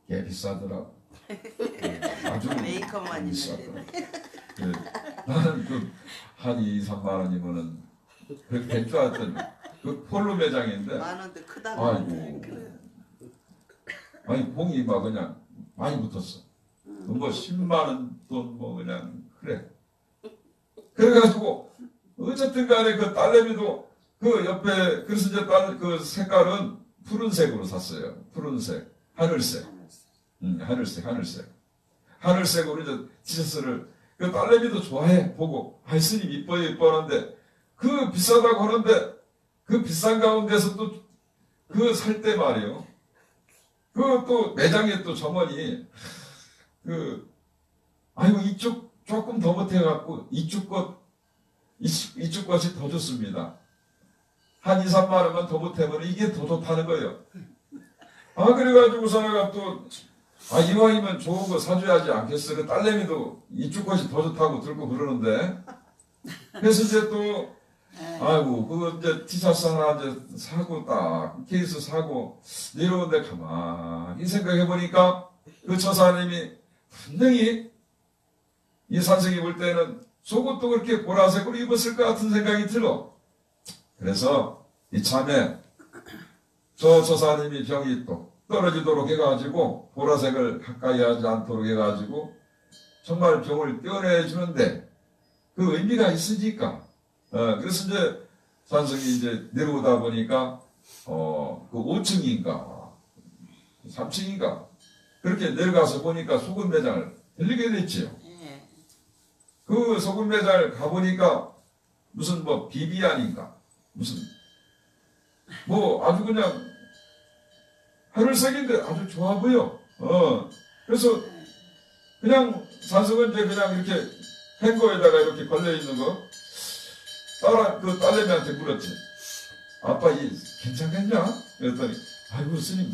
꽤 비싸더라고. 아주 메이크업만 비싸더라고. 있는데. 나는 한 2, 3만 원이면은 그렇게 될 줄 알았더니 폴로 매장인데 만 원도 크다. 아이고 아니 봉이 막 그냥 많이 붙었어. 뭐 10만 원 돈 뭐 그냥 그래. 그래가지고 어쨌든 간에 그 딸내미도 그 옆에 그래서 이제 그 색깔은 푸른색으로 샀어요. 푸른색, 하늘색. 하늘색으로 이제 티셔츠를 그 딸내미도 좋아해 보고 스님 이뻐요 하는데 그 비싸다고 하는데 그 비싼 가운데서 또 살 때 말이요. 또 매장에 또 점원이 아이고 이쪽 조금 더 못해갖고 이쪽 것이 더 좋습니다. 한 2, 3만 원만 더 못하면 이게 더 좋다는 거예요. 그래가지고 사내가 또 이왕이면 좋은 거 사줘야지 않겠어. 그 딸내미도 이쪽 것이 더 좋다고 들고 그러는데 그래서 이제 또 그거 이제 티셔츠 하나 이제 사고 딱 케이스 사고 내려오는데 가만히 생각해보니까 그 처사님이 분명히 이 산성이 볼 때는 속옷도 그렇게 보라색으로 입었을 것 같은 생각이 들어. 그래서 이참에 저 처사님이 병이 또 떨어지도록 해가지고 보라색을 가까이 하지 않도록 해가지고 정말 병을 떼어내주는데 그 의미가 있으니까 그래서 이제 산성이 이제 내려오다 보니까 그 5층인가 3층인가 그렇게 내려가서 보니까 소금 매장을 들리게 됐지요. 예. 그 소금 매장을 가보니까 무슨 뭐 비비안인가 무슨 뭐 아주 그냥 하늘색인데 아주 좋아 보여. 그래서 그냥 산성은 이제 그냥 이렇게 행거에다가 이렇게 걸려 있는 거 그 딸내미한테 물었지. 아빠 이 괜찮겠냐? 그랬더니 아이고 스님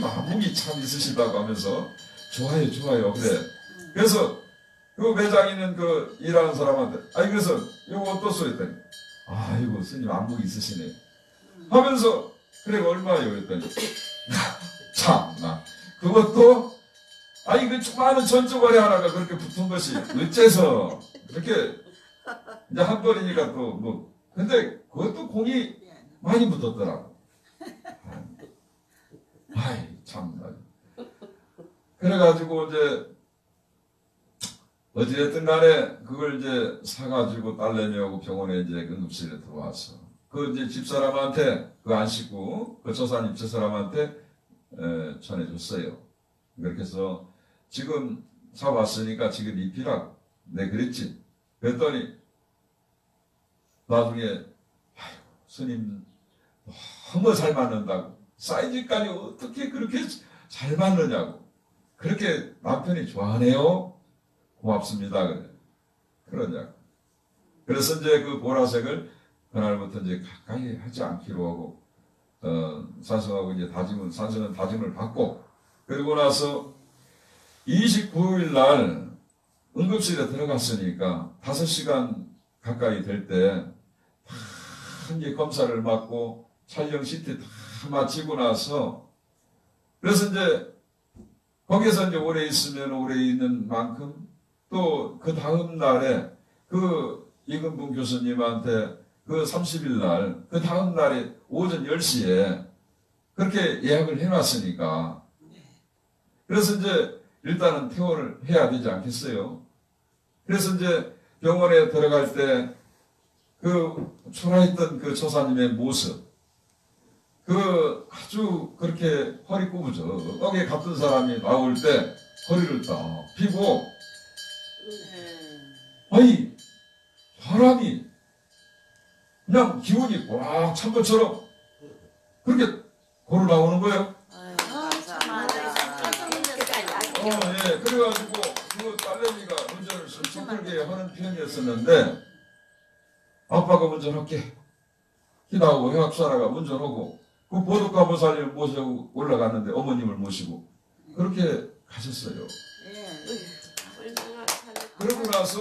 안목이 참 있으시다고 하면서 좋아요 그래. 그래서 그 매장에 있는 일하는 사람한테 그래서 이거 어떻소 했더니 아이고 스님 안목이 있으시네 하면서 그래 얼마예요? 그랬더니 참나 그것도 그 조그마한 전조거리 하나가 그렇게 붙은 것이 어째서 그렇게 이제 한 번이니까 또 뭐 근데 그것도 공이 많이 붙었더라고. 참나. 그래가지고 이제 어찌됐든 간에 그걸 이제 사가지고 딸내미하고 병원에 이제 응급실에 들어와서 이제 집사람한테 그거 안 씻고 그 조사님 집사람한테 전해줬어요. 그렇게 해서 지금 사왔으니까 지금 입히라고 내 그랬지. 그랬더니 나중에 스님 너무 잘 맞는다고 사이즈까지 어떻게 그렇게 잘 맞느냐고 그렇게 남편이 좋아하네요. 고맙습니다. 그래. 그러냐고. 그래서 이제 그 보라색을 그날부터 이제 가까이 하지 않기로 하고 산성하고 이제 산성은 다짐을 받고 그리고 나서 29일 날 응급실에 들어갔으니까 5시간 가까이 될 때 한개 검사를 받고 촬영 CT 다 마치고 나서 그래서 이제 거기서 이제 오래 있으면 오래 있는 만큼 또 그 다음 날에 그 이근분 교수님한테 그 30일 날 그 다음 날에 오전 10시에 그렇게 예약을 해놨으니까 그래서 이제 일단은 퇴원을 해야 되지 않겠어요? 그래서 이제 병원에 들어갈 때 그 초라했던 그 조사님의 모습 그 아주 그렇게 허리 굽어져 어깨 갔던 사람이 나올 때 허리를 딱 펴고 아니 사람이 그냥 기운이 꽉 찬 것처럼 그렇게 걸어 나오는 거예요. 예, 그래가지고 그 딸내미가 운전을 sul쩍하게 하는 편이었었는데 아빠가 운전할게 기나하고 해학사라가 운전하고 그 보도카 보살님을 모시고 올라갔는데 어머님을 모시고 그렇게 가셨어요. 그러고 나서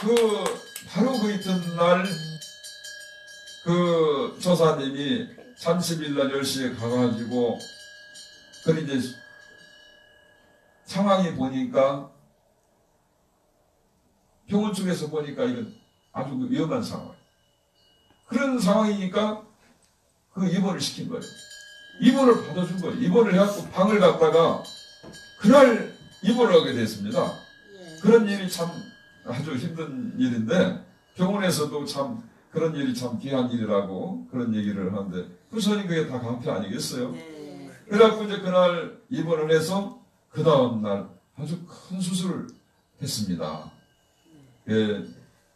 그 바로 그 이튿날 그 조사님이 30일 날 10시에 가가지고 그 이제 상황이 보니까 병원 쪽에서 보니까 이건 아주 위험한 상황. 그런 상황이니까 그 입원을 시킨 거예요. 입원을 받아준 거예요. 입원을 해갖고 방을 갖다가 그날 입원을 하게 됐습니다. 그런 일이 참 아주 힘든 일인데 병원에서도 참 그런 일이 참 귀한 일이라고 그런 얘기를 하는데 우선이 그게 다 강표 아니겠어요? 그래갖고 이제 그날 입원을 해서 그 다음날 아주 큰 수술을 했습니다. 예,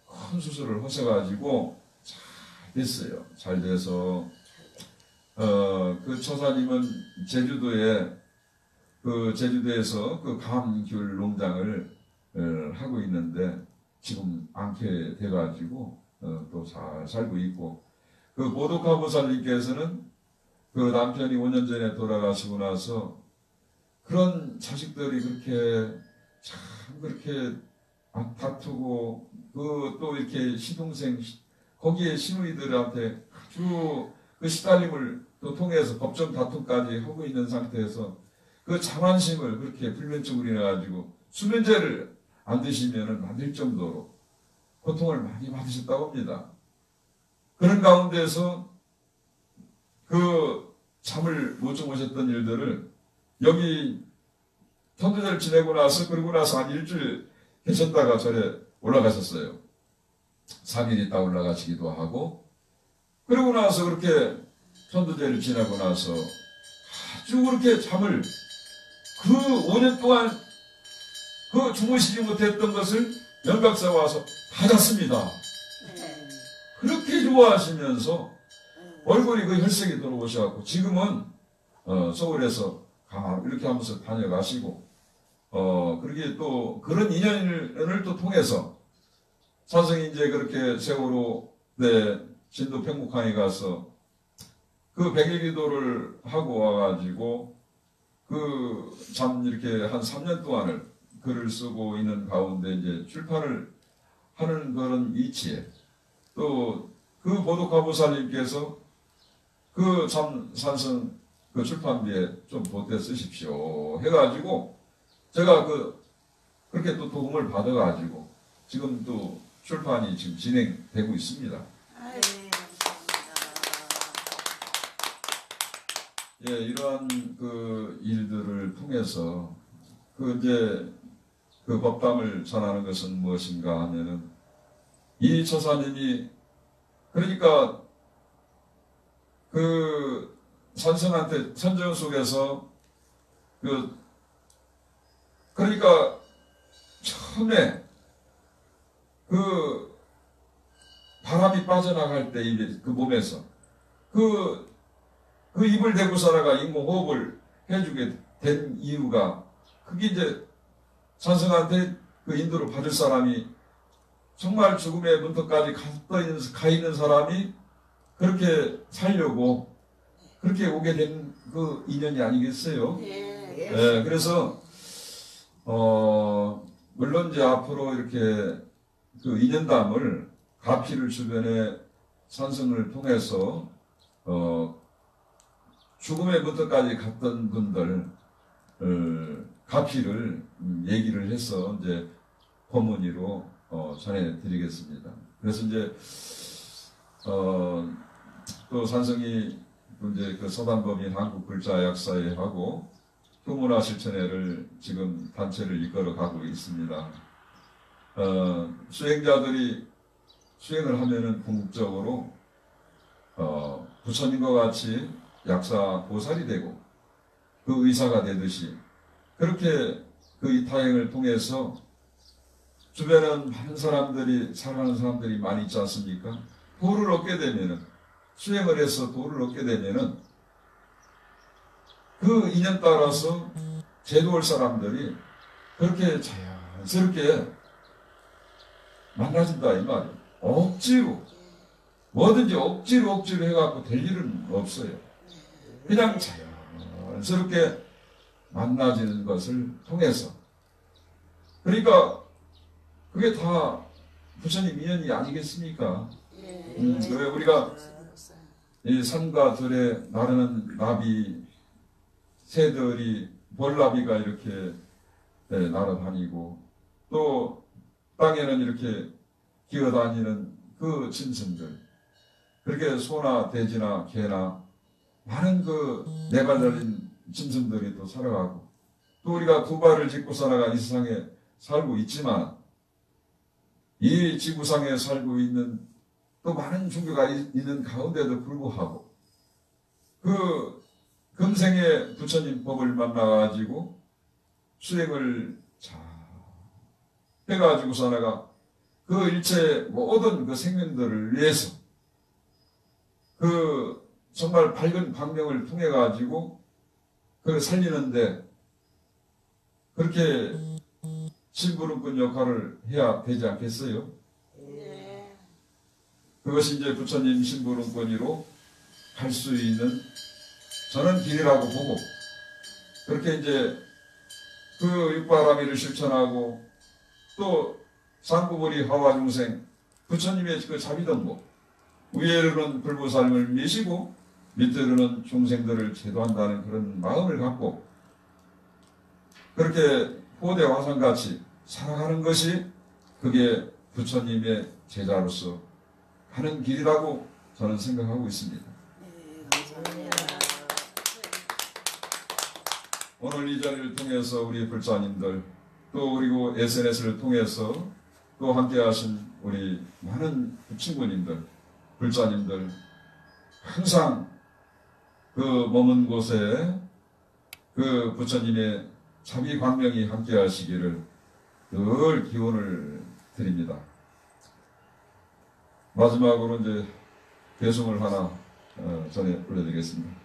큰 수술을 하셔가지고 잘 됐어요. 잘 돼서 그 처사님은 제주도에서 그 감귤 농장을 하고 있는데 지금 안게 돼가지고 또 잘 살고 있고 그 보도카 보살님께서는 그 남편이 5년 전에 돌아가시고 나서 그런 자식들이 그렇게 참 그렇게 다투고 그 또 이렇게 시동생 거기에 시누이들한테 아주 그 시달림을 또 통해서 법정 다툼까지 하고 있는 상태에서 그 자만심을 그렇게 불면증으로 인해가지고 수면제를 안 드시면은 안 될 정도로 고통을 많이 받으셨다고 합니다. 그런 가운데서 그 잠을 못 주무셨던 일들을 여기 선두제를 지내고 나서 그러고 나서 한 일주일 계셨다가 절에 올라가셨어요. 3일 있다 올라가시기도 하고 그러고 나서 그렇게 선두제를 지내고 나서 아주 그렇게 잠을 그 5년 동안 그 주무시지 못했던 것을 연각사 와서 받았습니다. 그렇게 좋아하시면서 얼굴이 그 혈색이 들어오셔갖고 지금은 서울에서 이렇게 하면서 다녀가시고 그렇게 또 그런 인연을 또 통해서 산성이 이제 그렇게 세월호 진도 평국항에 가서 그 백일 기도를 하고 와가지고 그 참 이렇게 한 3년 동안을 글을 쓰고 있는 가운데 이제 출판을 하는 그런 이치에 또 그 보도카 보살님께서 그 참 산성 그 출판비에 좀 보태 쓰십시오 해가지고 제가 그렇게 또 도움을 받아가지고 지금 또 출판이 지금 진행되고 있습니다. 예, 이러한 그 일들을 통해서 이제 그 법담을 전하는 것은 무엇인가 하면은 이 처사님이 그러니까 그 산성한테 선정 속에서 그러니까 처음에 그 바람이 빠져나갈 때 그 몸에서 그 입을 대고 살아가 인공호흡을 해주게 된 이유가 그게 이제 산성한테 그 인도를 받을 사람이 정말 죽음의 문턱까지 가 있는 사람이 그렇게 살려고 그렇게 오게 된 그 인연이 아니겠어요? 예. 예, 그래서 물론 이제 앞으로 이렇게 그 인연담을 가피를 주변에 산성을 통해서 죽음의 문턱까지 갔던 분들 가피를 얘기를 해서 이제 법문의로 전해드리겠습니다. 그래서 이제 또 산성이 이제 그 서단법인 한국글자약사회하고 교문화실천회를 지금 단체를 이끌어 가고 있습니다. 수행자들이 수행을 하면은 궁극적으로 부처님과 같이 약사 보살이 되고 그 의사가 되듯이 그렇게 그 이타행을 통해서 주변은 많은 사람들이 살아가는 사람들이 많이 있지 않습니까? 도를 얻게 되면은 수행을 해서 도를 얻게 되면은 그 인연 따라서 제도할 사람들이 그렇게 자연스럽게 만나진다 이 말이에요. 억지로 뭐든지 억지로 해갖고 될 일은 없어요. 그냥 자연스럽게 만나지는 것을 통해서 그러니까 그게 다 부처님 인연이 아니겠습니까? 왜 우리가 이 산과 들에 나르는 나비 새들이 벌나비가 이렇게 날아다니고 또 땅에는 이렇게 기어다니는 그 짐승들 그렇게 소나 돼지나 개나 많은 그 내가 달린 짐승들이 또 살아가고 또 우리가 두 발을 짚고 살아가 이 세상에 살고 있지만 이 지구상에 살고 있는 또 많은 종교가 있는 가운데도 불구하고 그 금생에 부처님 법을 만나가지고 수행을 잘 해가지고 살아가 그 일체 모든 그 생명들을 위해서 그 정말 밝은 광명을 통해 가지고 그걸 살리는데 그렇게 심부름꾼 역할을 해야 되지 않겠어요? 그것이 이제 부처님 심부름꾼이로 갈 수 있는 저는 길이라고 보고 그렇게 이제 그 육바라밀을 실천하고 또 상구보리 하와중생 부처님의 그 자비등복 위에로는 불보살을 미시고 밑으로는 중생들을 제도한다는 그런 마음을 갖고 그렇게 포대 화상같이 살아가는 것이 그게 부처님의 제자로서 하는 길이라고 저는 생각하고 있습니다. 네, 감사합니다. 오늘 이 자리를 통해서 우리 불자님들 또 그리고 SNS를 통해서 또 함께 하신 우리 많은 친구님들 불자님들 항상 그 머문 곳에 그 부처님의 자비 광명이 함께 하시기를 늘 기원을 드립니다. 마지막으로 이제 배송을 하나 전해 올려드리겠습니다.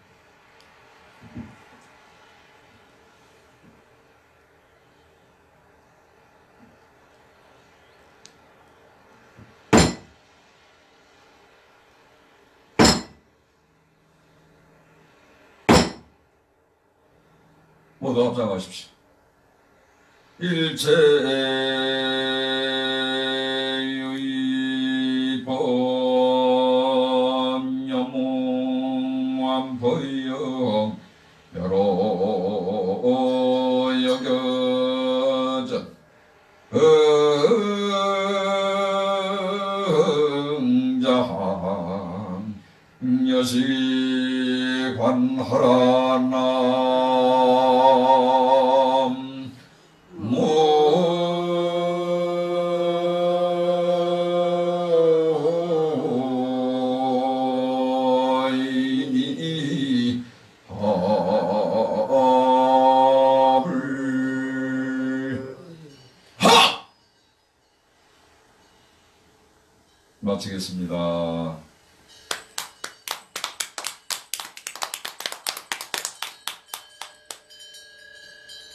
모두 합장하십시오. 일체유의법 염무암보영 여로 여겨져 응자함 여시관하라 남 모이니 법을 하! 마치겠습니다.